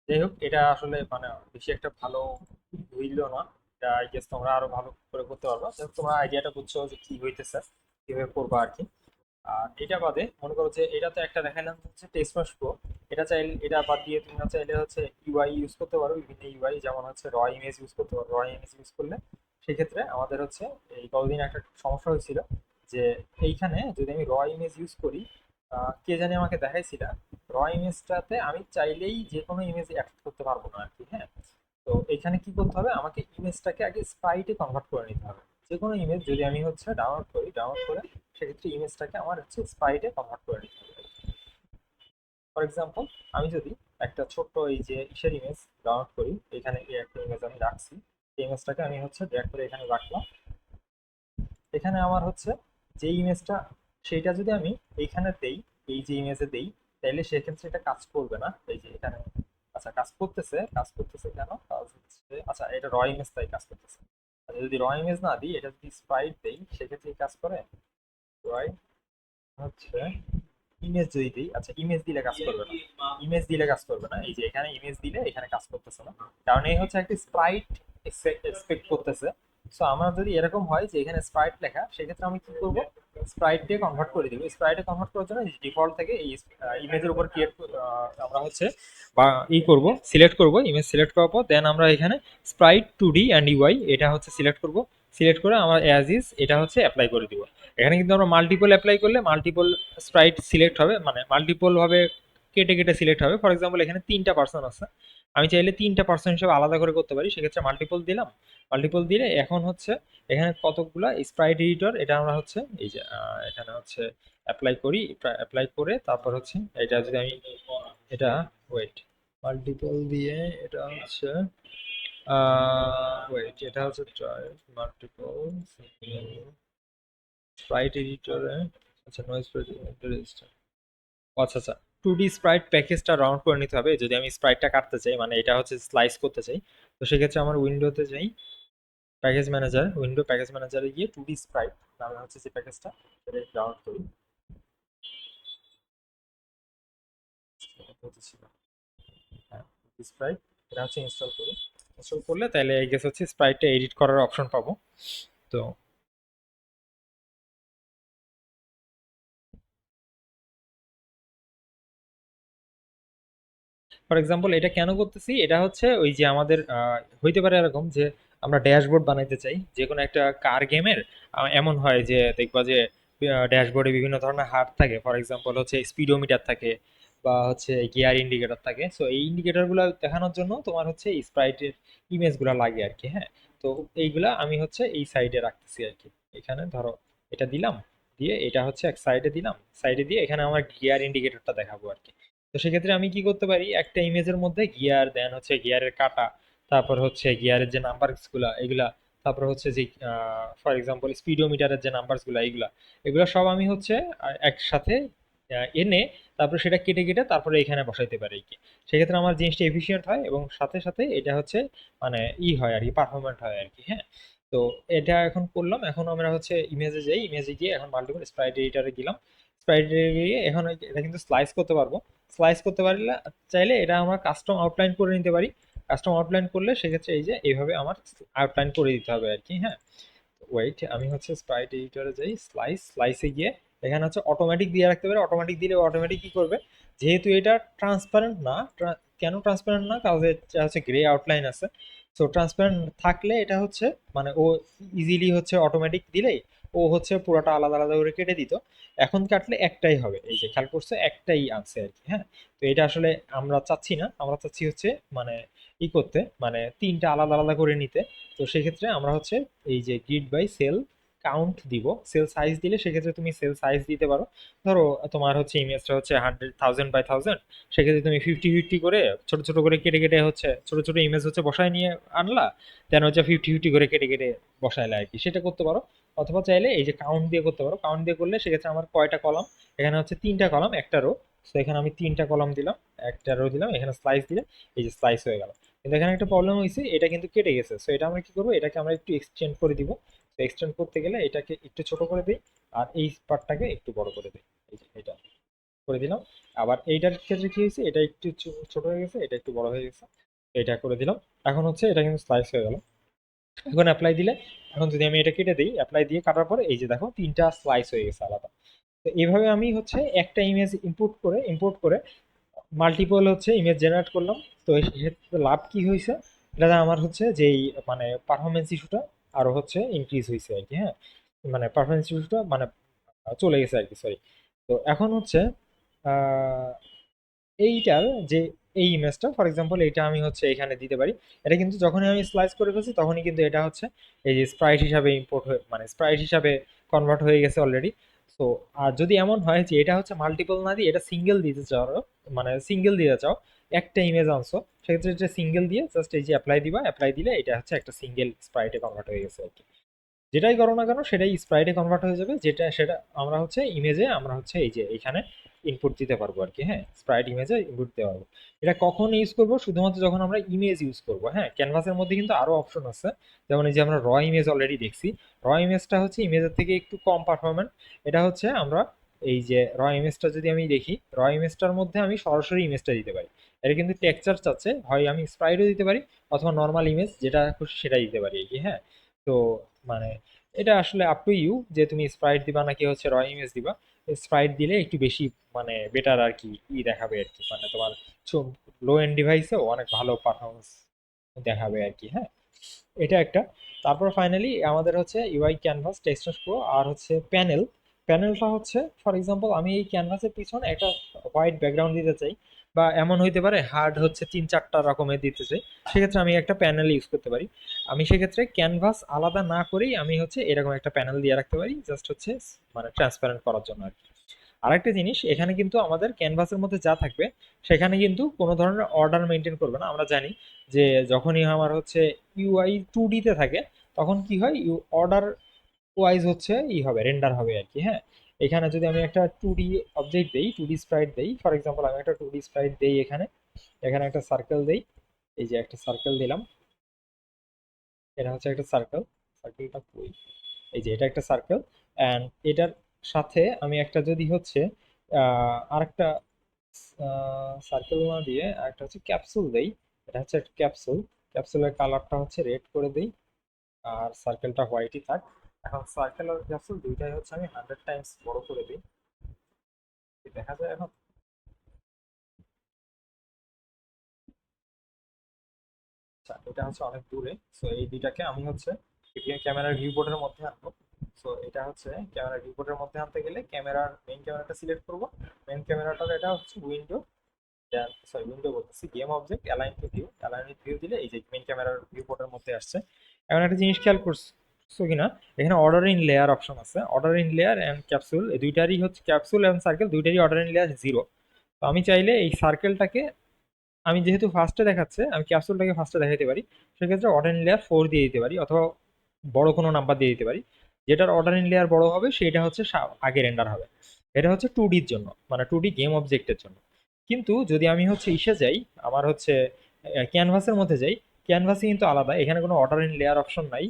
যাই হোক, এটা আসলে মানে বেশি একটা ভালো হইল না, এটা আই গেস তোমরা আরো ভালো করে করতে পারবা। যাই হোক, তোমরা আইডিয়াটা বুঝছো যে কি হইতেছে, কিভাবে করবা আর কি। আর এটা বাদে মনে করো যে এটা তো একটা দেখাইলাম হচ্ছে টেক্সট মাস প্রো, এটা চাইলে, এটা বাদ দিয়ে তুমি চাইলে হচ্ছে ইউআই ইউজ করতে পারো, বিভিন্ন ইউআই, যেমন হচ্ছে র ইমেজ ইউজ করতে পারো। র ইমেজ ইউজ করলে সেক্ষেত্রে আমাদের হচ্ছে এই কতদিন একটা সমস্যা হয়েছিল যে এইখানে যদি আমি র ইমেজ ইউজ করি, কে জানি আমাকে দেখাইছিল র ইমেজটাতে আমি চাইলেই যে কোনো ইমেজ অ্যাড করতে পারবো না আর কি। হ্যাঁ, তো এখানে কি করতে হবে, আমাকে ইমেজটাকে আগে স্প্রাইটে কনভার্ট করে নিতে হবে। যে কোনো ইমেজ যদি আমি হচ্ছে ডাউনলোড করি, ডাউনলোড করে সেক্ষেত্রে ইমেজটাকে আমার হচ্ছে স্প্রাইটে কনভার্ট করে নিতে হবে। ফর এক্সাম্পল, আমি যদি একটা ছোট্ট এই যে ইসের ইমেজ ডাউনলোড করি, এখানে এই একটা ইমেজ আমি রাখছি, এই ইমেজটাকে আমি হচ্ছে ড্র্যাগ করে এখানে রাখলাম। এখানে আমার হচ্ছে যে ইমেজটা, সেইটা যদি আমি এইখানে দেই, এই যে ইমেজে দেই, তাইলে সেক্ষেত্রে এটা কাজ করবে না। এই যে এখানে, আচ্ছা কাজ করতেছে, কাজ করতেছে কেন, কাজ হচ্ছে, আচ্ছা এটা র ইমেজ তাই কাজ করতেছে। আচ্ছা যদি র ইমেজ না দিই, এটা যদি স্প্রাইট দেই সেক্ষেত্রে কাজ করে। রাইট, হচ্ছে ইমেজ যদি দিই, আচ্ছা ইমেজ দিলে কাজ করবে না, ইমেজ দিলে কাজ করবে না, এই যে এখানে ইমেজ দিলে এখানে কাজ করতেছে না, কারণ এই হচ্ছে একটা স্প্রাইট এক্সপেক্ট করতেছে। সো আমার যদি এরকম হয় যে এখানে স্প্রাইট লেখা, সেক্ষেত্রে আমি কি করব, স্প্রাইট দিয়ে কনভার্ট করে দিব। স্প্রাইটে কনভার্ট করার জন্য ডিফল্ট থেকে এই ইমেজের উপর ক্রিয়েট, আমরা হচ্ছে বা করব, সিলেক্ট করব, ইমেজ সিলেক্ট করার পর দেন আমরা এখানে স্প্রাইট 2D অ্যান্ড ইউআই এটা হচ্ছে সিলেক্ট করব। সিলেক্ট করে আমরা অ্যাজ ইজ এটা হচ্ছে অ্যাপ্লাই করে দিব। এখানে কিন্তু আমরা মাল্টিপল অ্যাপ্লাই করলে মাল্টিপল স্প্রাইট সিলেক্ট হবে, মানে মাল্টিপল ভাবে কেটে কেটে সিলেক্ট হবে। ফর এক্সাম্পল এখানে 3টা পার্সন আছে, আমি চাইলে 3টা পার্সন হিসেবে আলাদা করে করতে পারি, সেক্ষেত্রে মাল্টিপল দিলাম। মাল্টিপল দিলে এখন হচ্ছে এখানে কতগুলা স্প্রাইট এডিটর, এটা আমরা হচ্ছে এই যে এখানে হচ্ছে অ্যাপ্লাই করি, অ্যাপ্লাই করে তারপর হচ্ছে এটা যদি আমি এটা ওয়েট মাল্টিপল দিয়ে এটা হচ্ছে ওয়েট এটা হচ্ছে মাল্টিপল স্প্রাইট এডিটরে, আচ্ছা নয়েজ রেজিস্টার, আচ্ছা আচ্ছা 2D স্প্রাইট প্যাকেজটা রাউন্ড করে নিতে হবে যদি আমি স্প্রাইটটা কাটতে চাই, মানে এটা হচ্ছে স্লাইস করতে চাই। তো সেক্ষেত্রে আমার উইন্ডোতে যাই, প্যাকেজ ম্যানেজার, উইন্ডো প্যাকেজ ম্যানেজারে গিয়ে 2D স্প্রাইট নামে হচ্ছে যে প্যাকেজটা, সেটা ডাউনলোড করি। হ্যাঁ, স্প্রাইট, এটা হচ্ছে ইনস্টল করি। ইনস্টল করলে তাহলে এই গেছে হচ্ছে স্প্রাইটটা এডিট করার অপশন পাবো। তো ফর এক্সাম্পল এটা কেন করতেছি, এটা হচ্ছে ওই যে আমাদের হইতে পারে এরকম যে আমরা ড্যাশবোর্ড বানাইতে চাই যে কোনো একটা কার গেমের। এমন হয় যে দেখবা যে ড্যাশবোর্ডে বিভিন্ন ধরনের হার থাকে, ফর এক্সাম্পল হচ্ছে স্পিডোমিটার থাকে বা হচ্ছে গিয়ার ইন্ডিকেটর থাকে। সো এই ইন্ডিকেটরগুলো দেখানোর জন্য তোমার হচ্ছে স্প্রাইটের ইমেজগুলো লাগে আর কি। হ্যাঁ, তো এইগুলা আমি হচ্ছে এই সাইডে রাখতেছি আর কি। এখানে ধরো এটা দিলাম, দিয়ে এটা হচ্ছে এক সাইডে দিলাম, সাইডে দিয়ে এখানে আমার গিয়ার ইন্ডিকেটরটা দেখাবো আর কি। তো সেক্ষেত্রে আমি কি করতে পারি, একটা ইমেজের মধ্যে গিয়ার, দেন হচ্ছে গিয়ারের কাটা, তারপর হচ্ছে গিয়ারের যে নাম্বারসগুলা এগুলা, তারপর হচ্ছে যে ফর এক্সাম্পল স্পিডোমিটারের যে নাম্বারসগুলা এগুলা, এগুলো সব আমি হচ্ছে একসাথে এনে তারপর সেটা কেটে কেটে তারপরে এখানে বসাইতে পারি কি। সেক্ষেত্রে আমার জিনিসটা এফিসিয়েন্ট হয় এবং সাথে সাথে এটা হচ্ছে মানে হয় আর কি, পারফরমেন্ট হয় আর কি। হ্যাঁ, তো এটা এখন করলাম, এখন আমরা হচ্ছে ইমেজে যাই, ইমেজে গিয়ে এখন মাল্টিপল স্প্রাইট এডিটরে গেলাম। স্প্রাইট এডিটরে গিয়ে এখন এটা কিন্তু স্লাইস করতে পারবো। স্লাইস করতে পারলে চাইলে এটা আমরা কাস্টম আউটলাইন করে নিতে পারি। কাস্টম আউটলাইন করলে সেক্ষেত্রে এই যে এইভাবে আমার আউটলাইন করে দিতে হবে আর কি। হ্যাঁ, ওয়েট আমি হচ্ছে স্প্রাইট এডিটরে যাই, স্লাইসে গিয়ে এখানে হচ্ছে অটোমেটিক দিয়ে রাখতে পারি। অটোমেটিক দিলে অটোমেটিক কি করবে, যেহেতু এটা ট্রান্সপারেন্ট না, কেন ট্রান্সপারেন্ট না, কারণ এটা হচ্ছে গ্রে আউটলাইন আছে। সো ট্রান্সপারেন্ট থাকলে এটা হচ্ছে মানে ও ইজিলি হচ্ছে অটোমেটিক দিলেই ও হচ্ছে পুরোটা আলাদা আলাদা করে কেটে দিত। এখন কাটলে একটাই হবে, এই যে খেয়াল করছে একটাই আনছে আর কি। হ্যাঁ, তো এটা আসলে আমরা চাচ্ছি না, আমরা চাচ্ছি হচ্ছে মানে ই করতে, মানে তিনটা আলাদা আলাদা করে নিতে। তো সেক্ষেত্রে আমরা হচ্ছে এই যে গ্রিড বাই সেল কাউন্ট দিব। সেল সাইজ দিলে সেক্ষেত্রে তুমি সেল সাইজ দিতে পারো। ধরো তোমার হচ্ছে ইমেজটা হচ্ছে 100,000 বাই 1000, সেক্ষেত্রে তুমি 50-50 করে ছোট ছোট করে কেটে কেটে হচ্ছে ছোট ছোট ইমেজ হচ্ছে বসায় নিয়ে আনলা, দেন হচ্ছে 50-50 করে কেটে কেটে বসাইলা আর কি, সেটা করতে পারো। অথবা চাইলে এই যে কাউন্ট দিয়ে করতে পারো। কাউন্ট দিয়ে করলে সেক্ষেত্রে আমার কয়টা কলাম, এখানে হচ্ছে তিনটা কলাম একটা রো। তো এখানে আমি তিনটা কলাম দিলাম, একটা রো দিলাম, এখানে স্লাইস দিলে এই যে স্লাইস হয়ে গেল। কিন্তু এখানে একটা প্রবলেম হয়েছে, এটা কিন্তু কেটে গেছে। সো এটা আমরা কি করবো, এটাকে আমরা একটু এক্সটেন্ড করে দিব। তো এক্সটেন্ড করতে গেলে এটাকে একটু ছোট করে দিই, আর এই পার্টটাকে একটু বড় করে দিই। এই যে এটা করে দিলাম। আবার এইটার ক্ষেত্রে কি হয়েছে, এটা একটু ছোট হয়ে গেছে, এটা একটু বড় হয়ে গেছে। এটা করে দিলাম। এখন হচ্ছে এটা কিন্তু স্লাইস হয়ে গেল। এখন অ্যাপ্লাই দিলে, এখন যদি আমি এটা কেটে দিই, অ্যাপ্লাই দিয়ে কাটার পরে এই যে দেখো তিনটা স্লাইস হয়ে গেছে আলাদা। তো এইভাবে আমি হচ্ছে একটা ইমেজ ইম্পোর্ট করে মাল্টিপল হচ্ছে ইমেজ জেনারেট করলাম। তো সেক্ষেত্রে লাভ কি হয়েছে, এটা আমার হচ্ছে যেই মানে পারফরমেন্স ইস্যুটা আরো হচ্ছে ইনক্রিজ হয়েছে আর কি। হ্যাঁ, মানে পারফরমেন্স ইস্যুটা মানে চলে গেছে আর কি, সরি। তো এখন হচ্ছে আহ, এইটার যে এই ইমেজটা ফর এক্সাম্পল এটা আমি হচ্ছে এখানে দিতে পারি। এটা কিন্তু যখনই আমি স্লাইস করে ফেলছি তখনই কিন্তু এটা হচ্ছে এই যে স্প্রাইট হিসাবে ইম্পোর্ট হয়ে মানে স্প্রাইট হিসাবে কনভার্ট হয়ে গেছে অলরেডি। সো আর যদি এমন হয় যে এটা হচ্ছে মাল্টিপল না দিয়ে এটা সিঙ্গেল দিতে চাও, মানে সিঙ্গেল দিতে চাও, একটা ইমেজ আনছো, সেক্ষেত্রে এটা সিঙ্গেল দিয়ে জাস্ট এই যে অ্যাপ্লাই দিবা, অ্যাপ্লাই দিলে এটা হচ্ছে একটা সিঙ্গেল স্প্রাইটে কনভার্ট হয়ে গেছে আর কি। যেটাই করো না কেন সেটাই স্প্রাইটে কনভার্ট হয়ে যাবে, যেটা সেটা আমরা হচ্ছে ইমেজে আমরা হচ্ছে এই যে এখানে ইনপুট দিতে পারবো আর কি। হ্যাঁ, স্প্রাইট ইমেজে ইনপুট দিতে পারবো। এটা কখন ইউজ করবো, শুধুমাত্র যখন আমরা ইমেজ ইউজ করবো। হ্যাঁ, ক্যানভাসের মধ্যে কিন্তু আরো অপশন আছে, যেমন এই যে আমরা র ইমেজ অলরেডি দেখছি। র ইমেজটা হচ্ছে ইমেজের থেকে একটু কম পারফরমেন্ট। এটা হচ্ছে আমরা এই যে র ইমেজটা যদি আমি দেখি, র ইমেজটার মধ্যে আমি সরাসরি ইমেজটা দিতে পারি। এটা কিন্তু টেক্সচার চাচ্ছে, হয় আমি স্প্রাইটও দিতে পারি অথবা নর্মাল ইমেজ যেটা খুশি সেটা দিতে পারি আর কি। হ্যাঁ, তো মানে এটা আসলে আপ টু ইউ যে তুমি স্প্রাইট দিবা নাকি হচ্ছে র ইমেজ দিবা। স্প্রাইট দিলে একটু বেশি মানে বেটার আর কি, দেখাবে আর কি, মানে তোমার লো এন্ড ডিভাইসেও অনেক ভালো পারফরমেন্স দেখাবে আর কি। হ্যাঁ, এটা একটা। তারপর ফাইনালি আমাদের হচ্ছে ইউআই ক্যানভাস, টেক্সচার প্রো, আর হচ্ছে প্যানেল। প্যানেলটা হচ্ছে ফর এক্সাম্পল আমি এই ক্যানভাসের পিছনে একটা হোয়াইট ব্যাকগ্রাউন্ড দিতে চাই, বা এমন হইতে পারে হার্ড হচ্ছে 3-4টা রকমের দিতে চাই, সেক্ষেত্রে আমি একটা প্যানেল ইউজ করতে পারি। আমি সেক্ষেত্রে ক্যানভাস আলাদা না করেই আমি হচ্ছে এরকম একটা প্যানেল দিয়ে রাখতে পারি, জাস্ট হচ্ছে মানে ট্রান্সপারেন্ট করার জন্য আর কি। আরেকটা জিনিস, এখানে কিন্তু আমাদের ক্যানভাসের মধ্যে যা থাকবে সেখানে কিন্তু কোনো ধরনের অর্ডার মেনটেন করবে না। আমরা জানি যে যখনই আমার হচ্ছে ইউআই 2D তে থাকে তখন কি হয়, অর্ডার ওয়াইজ হচ্ছে হবে রেন্ডার হবে আর কি। হ্যাঁ, এখানে যদি আমি একটা 2D অবজেক্ট দেই, 2D স্প্রাইট দেই, ফর এক্সাম্পল আমি একটা 2D স্প্রাইট দেই এখানে, এখানে একটা সার্কেল দেই, এই যে একটা সার্কেল দিলাম, এটা হচ্ছে একটা সার্কেল। সার্কেলটা কই, এই যে এটা একটা সার্কেল। অ্যান্ড এটার সাথে আমি একটা যদি হচ্ছে আরেকটা সার্কেল না দিয়ে আরেকটা হচ্ছে ক্যাপসুল দেই। এটা হচ্ছে একটা ক্যাপসুল, ক্যাপসুলের কালারটা হচ্ছে রেড করে দেই, আর সার্কেলটা হোয়াইটই থাক। এখন সার্কেল আর ক্যাপসুল দুইটাই হচ্ছে আমি 100 টাইমস বড় করে দিই, দেখা যায় এখন। আচ্ছা, এটা হচ্ছে অনেক দূরে। সো এই দুইটাকে আমি হচ্ছে ক্যামেরার ভিউ বোর্ডের মধ্যে আনবো। সো এটা হচ্ছে ক্যামেরার ভিউ বোর্ডের মধ্যে আনতে গেলে ক্যামেরার মেইন ক্যামেরাটা সিলেক্ট করব। মেইন ক্যামেরাটার এটা হচ্ছে উইন্ডো, সরি উইন্ডো বলতেছি, game object align two view, align with view দিলে এই যে মেইন ক্যামেরার ভিউ বোর্ডের মধ্যে আসছে। এখন একটা জিনিস খেয়াল করছো কিনা, এখানে অর্ডার ইন লেয়ার অপশন আছে। Order in layer and capsule এই দুইটারই হচ্ছে, ক্যাপসুল এবং সার্কেল দুইটারই অর্ডার ইন লেয়ার 0। তো আমি চাইলে এই সার্কেলটাকে, আমি যেহেতু ফার্স্টে দেখাচ্ছে আমি ক্যাপসুলটাকে ফার্স্টে দেখাতে পারি, সেক্ষেত্রে অর্ডার ইন লেয়ার 4 দিয়ে দিতে পারি, অথবা বড় কোনো নাম্বার দিয়ে দিতে পারি। যেটার অর্ডার ইন লেয়ার বড় হবে সেটা হচ্ছে আগে রেন্ডার হবে। এটা হচ্ছে 2Dর জন্য, মানে 2D গেম অবজেক্টের জন্য। কিন্তু যদি আমি হচ্ছে ইসে যাই, আমার হচ্ছে ক্যানভাসের মধ্যে যাই, ক্যানভাসে কিন্তু আলাদা, এখানে কোনো অর্ডার ইন লেয়ার অপশন নাই।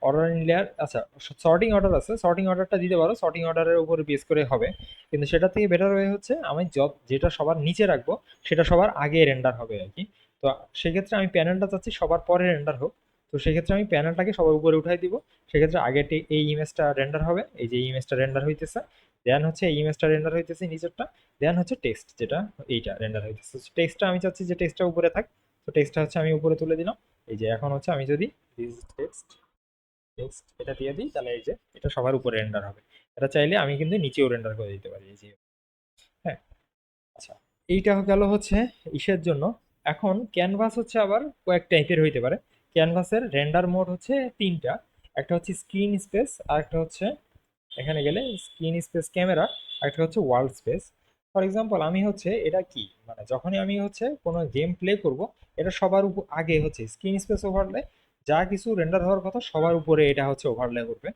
অর্ডার ইন লেয়ার, আচ্ছা সর্টিং অর্ডার আছে, সর্টিং অর্ডারটা দিতে পারো, সর্টিং অর্ডারের উপর বেস করে হবে। কিন্তু সেটা থেকে বেটার ওয়ে হচ্ছে আমি যেটা সবার নিচে রাখবো সেটা সবার আগে রেন্ডার হবে আর কি। তো সেক্ষেত্রে আমি প্যানেলটা চাচ্ছি সবার পরে রেন্ডার হোক। তো সেক্ষেত্রে আমি প্যানেলটাকে সবার উপরে উঠাই দিব। সেক্ষেত্রে আগে এই ইমেজটা রেন্ডার হবে, এই যে ইমেজটা রেন্ডার হইতেছে, দেন হচ্ছে এই ইমেজটা রেন্ডার হইতেছে নিচেরটা, দেন হচ্ছে টেক্সট যেটা এইটা রেন্ডার হইতেছে। টেক্সটটা আমি চাচ্ছি যে টেক্সটটা উপরে থাক, তো টেক্সটটা হচ্ছে আমি উপরে তুলে দিলাম। এই যে এখন হচ্ছে আমি যদি দিস টেক্সট টেক্সট এটা দিয়ে দিই, তাহলে এই যে এটা সবার উপরে রেন্ডার হবে। এটা চাইলে আমি কিন্তু নিচেও রেন্ডার করে দিতে পারি, এই যে। হ্যাঁ, আচ্ছা, এইটা গেল হচ্ছে ইসের জন্য। এখন ক্যানভাস হচ্ছে আবার কয়েক টাইপের হইতে পারে। ক্যানভাসের রেন্ডার মোড হচ্ছে তিনটা। একটা হচ্ছে স্ক্রিন স্পেস, আর একটা হচ্ছে এখানে গেলে স্ক্রিন স্পেস ক্যামেরা, আর একটা হচ্ছে ওয়ার্ল্ড স্পেস। ফর এক্সাম্পল আমি হচ্ছে এটা কি, মানে যখনই আমি হচ্ছে কোনো গেম প্লে করব, এটা সবার আগে হচ্ছে স্ক্রিন স্পেস ওভারলে, যা কিছু রেন্ডার হওয়ার কথা সবার উপরে এটা হচ্ছে ওভারলে করবে।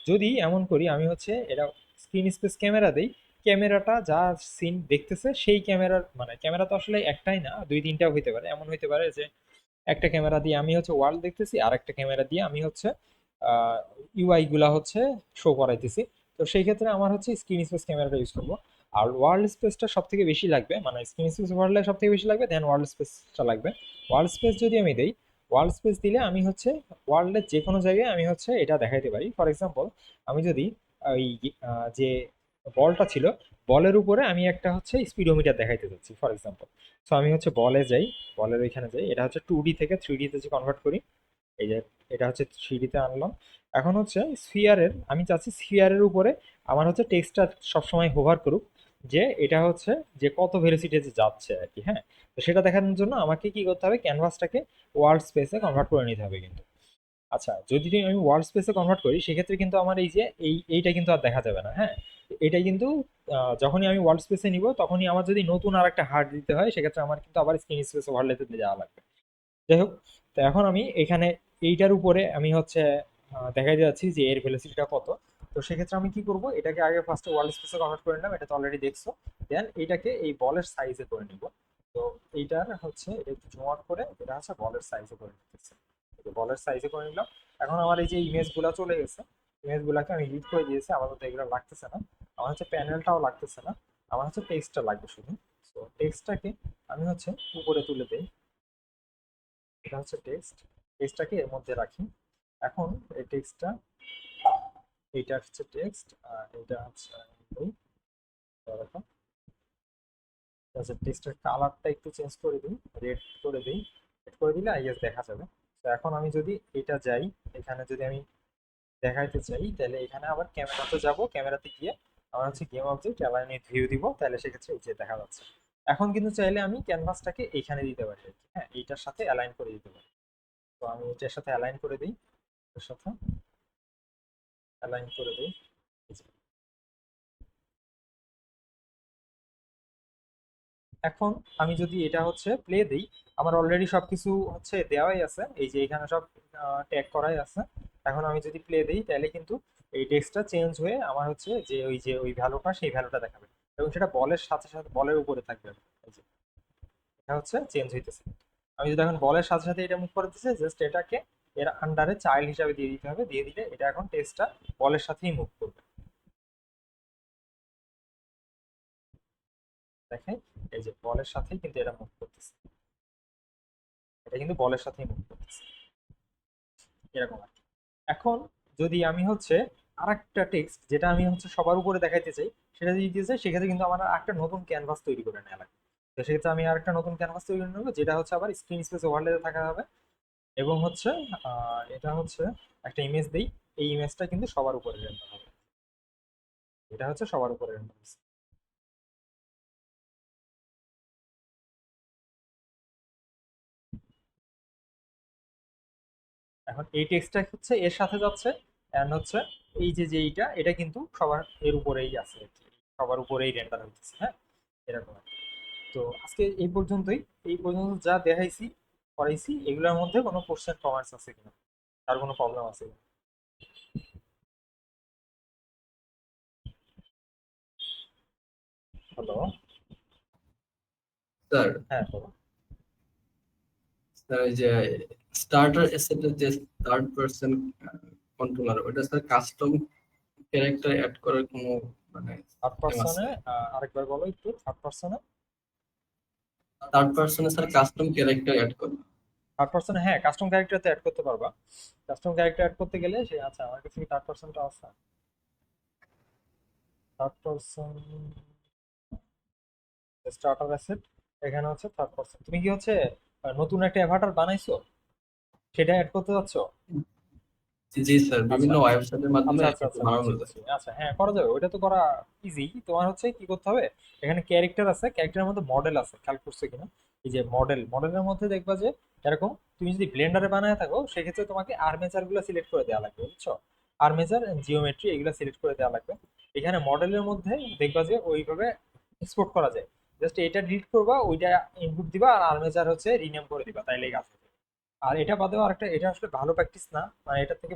যদি এমন করি আমি হচ্ছে এটা স্ক্রিন স্পেস ক্যামেরা দেই, ক্যামেরাটা যা সিন দেখতেছে সেই ক্যামেরার, মানে ক্যামেরা তো আসলে একটাই না, দুই তিনটাও হইতে পারে। এমন হইতে পারে যে একটা ক্যামেরা দিয়ে আমি হচ্ছে ওয়ার্ল্ড দেখতেছি, আর একটা ক্যামেরা দিয়ে আমি হচ্ছে ইউআই গুলা হচ্ছে শো করাইতেছি। তো সেই ক্ষেত্রে আমার হচ্ছে স্ক্রিন স্পেস ক্যামেরাটা ইউজ করবো। আর ওয়ার্ল্ড স্পেসটা সব থেকে বেশি লাগবে, মানে স্ক্রিন স্পেস ওভারলে সব থেকে বেশি লাগবে, দেন ওয়ার্ল্ড স্পেসটা লাগবে। ওয়ার্ল্ড স্পেস যদি আমি দেই, ওয়ার্ল্ড স্পেস দিলে আমি হচ্ছে ওয়ার্ল্ডের যে কোনো জায়গায় আমি হচ্ছে এটা দেখাইতে পারি। ফর এক্সাম্পল আমি যদি ওই যে বলটা ছিল, বলের উপরে আমি একটা হচ্ছে স্পিডোমিটার দেখাইতে চাচ্ছি ফর এক্সাম্পল। সো আমি হচ্ছে বলে যাই, বলের ওইখানে যাই, এটা হচ্ছে 2D থেকে 3D তে যে কনভার্ট করি, এই যে এটা হচ্ছে 3D তে আনলাম। এখন হচ্ছে স্ফিয়ারের, আমি চাচ্ছি স্ফিয়ারের উপরে আমার হচ্ছে টেক্সটটা সবসময় হোভার করুক, যে এটা হচ্ছে যে কত ভেলোসিটিতে যাচ্ছে আর কি। হ্যাঁ, তো সেটা দেখানোর জন্য আমাকে কি করতে হবে, ক্যানভাসটাকে ওয়ার্ল্ড স্পেসে কনভার্ট করে নিতে হবে কিন্তু। আচ্ছা, যদি আমি ওয়ার্ল্ড স্পেসে কনভার্ট করি সেক্ষেত্রে কিন্তু আমার এই যে এইটা কিন্তু আর দেখা যাবে না। হ্যাঁ, এটা কিন্তু যখনই আমি ওয়ার্ল্ড স্পেসে নিব তখনই আমার যদি নতুন আর একটা হার্ড দিতে হয়, সেক্ষেত্রে আমার কিন্তু আবার স্ক্রিন স্পেস ওভারলেতে যাওয়া লাগবে। যাই হোক, তো এখন আমি এখানে এইটার উপরে আমি হচ্ছে দেখাই যাচ্ছি যে এর ভেলোসিটিটা কত। তো সেক্ষেত্রে আমি কি করব, এটাকে আগে ফার্স্টে ওয়ার্ল্ড স্পেসে কনভার্ট করে নিলাম, এটা তো অলরেডি দেখছো। দেন এইটাকে এই বলের সাইজে করে নিব। তো এইটার হচ্ছে এটা একটু জুম আউট করে এটা হচ্ছে বলের সাইজে করে নিতেছে। বলের সাইজে করে নিলাম। এখন আমার এই যে ইমেজগুলো চলে গেছে, ইমেজগুলোকে আমি এডিট করে দিয়েছি, আপাতত এগুলো লাগতেছে না। আমার হচ্ছে প্যানেলটাও লাগতেছে না, আমার হচ্ছে টেক্সটটা লাগবে শুধু। তো টেক্সটটাকে আমি হচ্ছে উপরে তুলে দেই, এটা হচ্ছে টেক্সট। টেক্সটটাকে এর মধ্যে রাখি। এখন এই টেক্সটটা, এইটা হচ্ছে টেক্সট আর এটা হচ্ছে এই, দেখো টেক্সটের কালারটা একটু চেঞ্জ করে দিই, রেড করে দিই। রেড করে দিলে আই গেস দেখা যাবে। তো এখন আমি যদি এটা যাই, এখানে যদি আমি দেখাইতে চাই, তাহলে এখানে আবার ক্যামেরাতে যাব, ক্যামেরাতে গিয়ে আমার হচ্ছে game object align with view দিব, তাহলে সেক্ষেত্রে এই যে দেখা যাচ্ছে। এখন কিন্তু চাইলে আমি ক্যানভাসটাকে এইখানে দিতে পারি আর কি। হ্যাঁ, এইটার সাথে অ্যালাইন করে দিতে পারি। তো আমি এটার সাথে অ্যালাইন করে দিই, এর সাথে অ্যালাইন করে দিই। এখন আমি যদি এটা হচ্ছে প্লে দিই, আমার অলরেডি সবকিছু হচ্ছে দেওয়াই আছে, এই যে এখানে সব ট্যাগ করাই আছে। এখন আমি যদি প্লে দিই তাহলে কিন্তু এই টেক্সটটা চেঞ্জ হয়ে আমার হচ্ছে যে ওই ভ্যালুটা সেই ভ্যালুটা দেখাবে, এবং সেটা বলের সাথে সাথে বলের উপরে থাকবে। এই যে এটা হচ্ছে চেঞ্জ হইতেছে। আমি যদি এখন বলের সাথে সাথে এটা মুভ করে দিচ্ছি, জাস্ট এটাকে এর আন্ডারে চাইল্ড হিসাবে দিয়ে দিতে হবে, দিয়ে দিলে এটা এখন টেক্সটটা বলের সাথেই মুভ করবে। দেখেন, এই যে বলের সাথেই কিন্তু এটা মুভ করতেছে, এটা কিন্তু বলের সাথেই মুভ করতেছে, এরকম আর কি। এখন যদি আমি হচ্ছে আরেকটা টেক্সট যেটা আমি হচ্ছে সবার উপরে দেখাইতে চাই, সেটা যদি দিতে চাই, সেক্ষেত্রে কিন্তু আমার একটা নতুন ক্যানভাস তৈরি করে নেওয়া লাগবে। তো সেক্ষেত্রে আমি আরেকটা নতুন ক্যানভাস তৈরি করে নেবো, যেটা হচ্ছে আবার স্ক্রিন স্পেস ওভারলেতে থাকা হবে। এবং হচ্ছে এটা হচ্ছে একটা ইমেজ দেই, এই ইমেজটা কিন্তু সবার উপরে রেন্ডার হবে, এটা হচ্ছে সবার উপরে রেন্ডার হবে। এখন এই টেক্সটটা হচ্ছে এর সাথে যাচ্ছে, এন্ড হচ্ছে এই যে এইটা, এটা কিন্তু সবার এর উপরেই আছে আর কি, সবার উপরেই রেন্ডার হইতেছে। হ্যাঁ, এরকম আর কি। তো আজকে এই পর্যন্তই। এই পর্যন্ত যা দেখাইছি করাইছি, এগুলোর মধ্যে কোনো কোশ্চেন কমার্স আছে কিনা, তার কোনো প্রবলেম আছে কিনা? হ্যালো। স্যার, হ্যাঁ, বলো। স্যার এই যে স্টার্টার অ্যাসেটের যে থার্ড পারসন কন্ট্রোলার, ওটা স্যার কাস্টম ক্যারেক্টার অ্যাড করার কোনো মানে থার্ড সিস্টেম পার্সনে, আছে? আরেকবার বলো একটু, থার্ড পার্সনে। থার্ড পারসনে স্যার কাস্টম ক্যারেক্টার অ্যাড করা। থার্ড পার্সনে হ্যাঁ, কাস্টম ক্যারেক্টার তো অ্যাড করতে পারবা। কাস্টম ক্যারেক্টার অ্যাড করতে গেলে সে, আচ্ছা আমার কাছে কি থার্ড পার্সনটা আছে? থার্ড পারসন স্টার্টার অ্যাসেট, এখানে হচ্ছে থার্ড পারসন। তুমি কি হচ্ছে নতুন একটা অ্যাভাটার বানাইছো, সেটা অ্যাড করতে যাচ্ছ? জি স্যার, আচ্ছা বিভিন্ন ওয়েবসাইটের মাধ্যমে আচ্ছা আচ্ছা এটা আচ্ছা, বানানো বুঝছি যায়। বুঝছি। আচ্ছা হ্যাঁ, করা যাবে, ওইটা তো করা ইজি। তোমার হচ্ছে কি করতে হবে, এখানে ক্যারেক্টার আছে, ক্যারেক্টারের মধ্যে মডেল আছে, খেয়াল করছো কিনা? এই যে মডেলের মধ্যে দেখবা যে এরকম, তুমি যদি ব্লেন্ডারে বানায় থাকো সেক্ষেত্রে তোমাকে আর্মেচার গুলো সিলেক্ট করে দেওয়া লাগবে, বুঝছো? আর্মেচার জিওমেট্রি এগুলো সিলেক্ট করে দেওয়া লাগবে। এখানে মডেলের মধ্যে দেখবা যে ওইভাবে এক্সপোর্ট করা যায়। জাস্ট এটা ডিলিট করবা, ওইটা ইনপুট দিবা, আর আর্মেচার হচ্ছে রিনেম করে দিবা, তাইলেই কাজ হবে। আর এটা বাদেও আরেকটা, এটা আসলে ভালো প্র্যাকটিস না, মানে এটা থেকে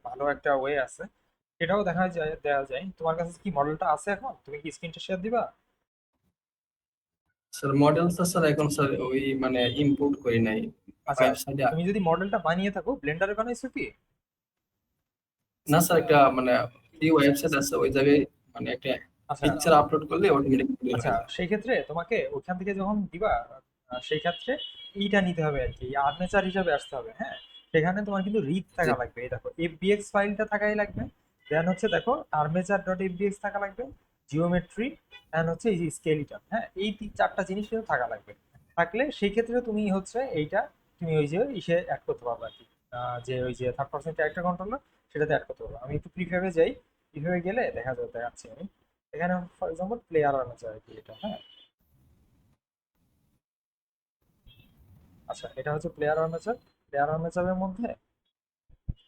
ভালো একটা ওয়ে আছে, সেটাও দেখা যায়, দেওয়া যায়। তোমার কাছে কি মডেলটা আছে এখন? তুমি কি স্ক্রিনটা শেয়ার দিবা? স্যার মডেলটা স্যার এখন স্যার ওই মানে ইম্পোর্ট করি নাই আচ্ছা, ওয়েবসাইটে। তুমি যদি মডেলটা বানিয়ে থাকো, ব্লেন্ডারে বানাইছো কি? না স্যার, একটা মানে ফ্রি ওয়েবসাইট আছে, ওই জায়গায় মানে একটা আচ্ছা পিকচার আপলোড করলে অটোমেটিক তৈরি আচ্ছা, হয়ে যায়। সেই ক্ষেত্রে তোমাকে ওখান থেকে যখন দিবা, সেই ক্ষেত্রে এইটা নিতে হবে আর কি, আর্মেচার হিসাবে আসতে হবে, হ্যাঁ। সেখানে তোমার কিন্তু রিড জি থাকা লাগবে, এই দেখো এফবিএক্স ফাইলটা থাকাই লাগবে। দেন হচ্ছে দেখো আর্মেচার ডট এফবিএক্স থাকা লাগবে, জিওমেট্রি, দেন হচ্ছে এই যে স্কেলিটন, হ্যাঁ, এই চারটা জিনিস কিন্তু থাকা লাগবে। থাকলে সেই ক্ষেত্রে তুমি হচ্ছে এইটা, তুমি ওই যে ইসে অ্যাড করতে পারবে আর কি, যে ওই যে থার্ড পার্সন ক্যারেক্টার কন্ট্রোলার, সেটাতে অ্যাড করতে পারবে। আমি একটু প্রিফেবে যাই, প্রিফেবে গেলে দেখাচ্ছি আমি। এখানে ফর এক্সাম্পল প্লেয়ার আর্মেচার আর কি, এটা হ্যাঁ। আচ্ছা, এটা হচ্ছে প্লেয়ার আর্মেচার। প্লেয়ার আর্মেচারের মধ্যে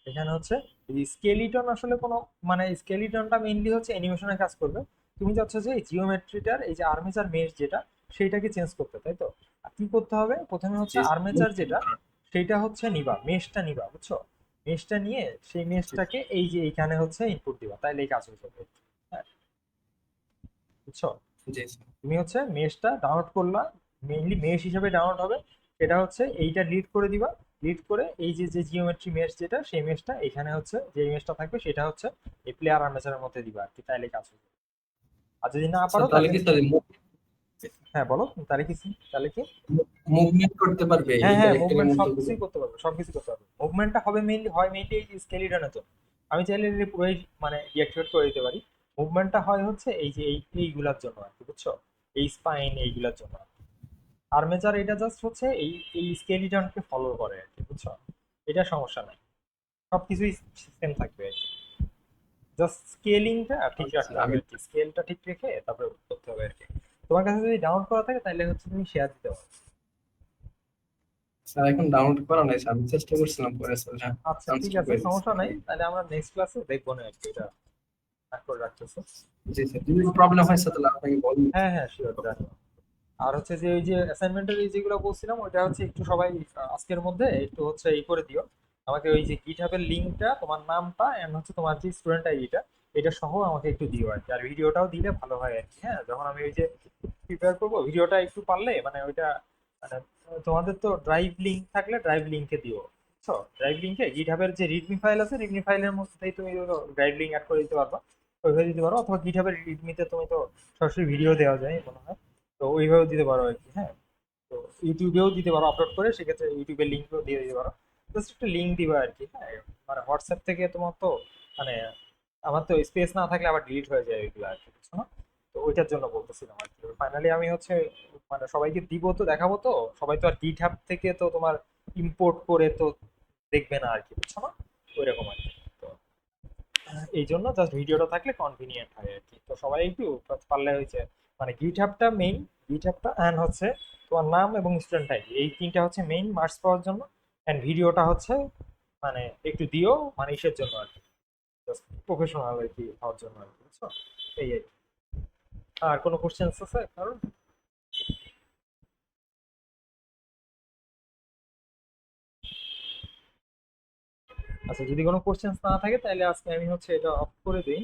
এখানে হচ্ছে এই স্কেলিটন, আসলে কোনো মানে স্কেলিটনটা মেইনলি হচ্ছে অ্যানিমেশনের কাজ করবে। তুমি চাচ্ছ যে এই জিওমেট্রিটার এই যে আর্মেচার মেশ যেটা, সেইটাকে চেঞ্জ করতে, তাই তো? আর কি করতে হবে, প্রথমে হচ্ছে জি আর্মেচার যেটা, সেইটা হচ্ছে নিবা, মেশটা নিবা, বুঝছো? মেশটা নিয়ে সেই মেশটাকে এই যে এইখানে হচ্ছে ইনপুট দিবা, তাইলে এই কাজ হয়ে যাবে। হ্যাঁ, বুঝছো? জি স্যার। তুমি হচ্ছে মেশটা ডাউনলোড করলা, মেইনলি মেশ হিসেবে ডাউনলোড হবে। সেটা হচ্ছে এইটা ডিলিট করে দিবা, ডিলিট করে এই যে যে জিওমেট্রি মেশ যেটা, সেই মেশটা এখানে হচ্ছে যে মেশটা থাকবে সেটা হচ্ছে এই প্লেয়ার আর্মেচারের মধ্যে দিবা আর কি, তাইলে কাজ হবে। আর যদি না স্যার পারো তাহলে তাহলে, কি স্যার হ্যাঁ বলো, তাহলে কি, তাহলে কি? মুভমেন্ট করতে পারবে হ্যাঁ এই হ্যাঁ, ক্যারেক্টারের মুভমেন্ট মধ্যে গুলো? সবকিছুই করতে পারবে, সবকিছু করতে পারবে। মুভমেন্টটা হবে মেইনলি এই স্কেলিটনের জন্য। আমি চাইলে এটা পুরোই মানে ডিঅ্যাক্টিভেট করে দিতে পারি। মুভমেন্টটা হয় হচ্ছে এই যে এইগুলার জন্য আর কি, বুঝছো? এই স্পাইন এইগুলার জন্য। আর্মেচার এটা জাস্ট হচ্ছে এই স্কেলিটনকে ফলো করে আর কি, বুঝছো? এটা সমস্যা নাই, সবকিছুই সেম থাকবে আর কি। জাস্ট স্কেলিংটা ঠিক আচ্ছা রাখতে হবে আমি আর কি, স্কেলটা ঠিক রেখে তারপরে করতে হবে আর কি। তোমার কাছে যদি ডাউনলোড করা থাকে তাহলে হচ্ছে তুমি শেয়ার দিতে পারো। স্যার এখন ডাউনলোড করা নাই স্যার, আমি চেষ্টা করছিলাম পরে স্যার, হ্যাঁ আচ্ছা ঠিক আনস্টল আছে, করে দিচ্ছি সমস্যা নাই, আমি। তাহলে আমরা নেক্সট ক্লাসে দেখবো না আর কি, এটা অ্যাড করে রাখতেছি। জি স্যার, যদি প্রবলেম হয় স্যার তাহলে আপনাকে বলুন। হ্যাঁ হ্যাঁ, শিওর, জানি। আর হচ্ছে যে ওই যে অ্যাসাইনমেন্টের এই যেগুলো বলছিলাম, ওইটা হচ্ছে একটু সবাই আজকের মধ্যে একটু হচ্ছে এই করে দিও আমাকে, ওই যে গিটহাবের লিঙ্কটা, তোমার নামটা এন্ড হচ্ছে তোমার যে স্টুডেন্ট আইডিটা, এটা সহ আমাকে একটু দিও আর কি। আর ভিডিওটাও দিলে ভালো হয় আর কি, হ্যাঁ, যখন আমি ওই যে প্রিপেয়ার করবো ভিডিওটা একটু পারলে মানে ওইটা মানে, তোমাদের তো ড্রাইভ লিঙ্ক থাকলে ড্রাইভ লিঙ্কে দিও, বুঝছো? ড্রাইভ লিঙ্কে গিটহাবের যে রিডমি ফাইল আছে, রিডমি ফাইলের মধ্যেই তুমি ড্রাইভ লিঙ্ক অ্যাড করে দিতে পারবা, ওইভাবে দিতে পারো। অথবা গিটহাবের রিডমিতে তুমি তো সরাসরি ভিডিও দেওয়া যায় মনে হয়, তো ওইভাবেও দিতে পারো আর কি, হ্যাঁ। তো ইউটিউবেও দিতে পারো আপলোড করে, সেক্ষেত্রে ইউটিউবের লিঙ্কও দিয়ে দিতে পারো। জাস্ট একটা লিঙ্ক দিবা আর কি, হ্যাঁ। মানে হোয়াটসঅ্যাপ থেকে তোমার তো মানে, আমার তো স্পেস না থাকলে আবার ডিলিট হয়ে যায় ওইগুলো আর কি, বুঝছো না? তো ওইটার জন্য বলতেছিলাম আর কি। ফাইনালি আমি হচ্ছে মানে সবাইকে দিব, তো দেখাবো, তো সবাই তো আর গিটহাব থেকে তো তোমার ইম্পোর্ট করে তো দেখবে না আর কি, বুঝছো না? ওইরকম আর কি। তো এই জন্য জাস্ট ভিডিওটা থাকলে কনভিনিয়েন্ট হয় আর কি। তো সবাই একটু পারলে হয়েছে মানে গিটহাবটা মেইন, গিটহাবটা অ্যান্ড হচ্ছে তোমার নাম এবং স্টুডেন্ট আইডি, এই তিনটা হচ্ছে মেইন মার্কস পাওয়ার জন্য। অ্যান্ড ভিডিওটা হচ্ছে মানে একটু দিও, মানে ইসের জন্য আর কি, জাস্ট প্রফেশনাল আর কি হওয়ার জন্য আর কি, বুঝছো? এই আর কি। আর কোনো কোশ্চেন্স আছে কারণ? আচ্ছা, যদি কোনো কোশ্চেন্স না থাকে তাহলে আজকে আমি হচ্ছে এটা অফ করে দিই।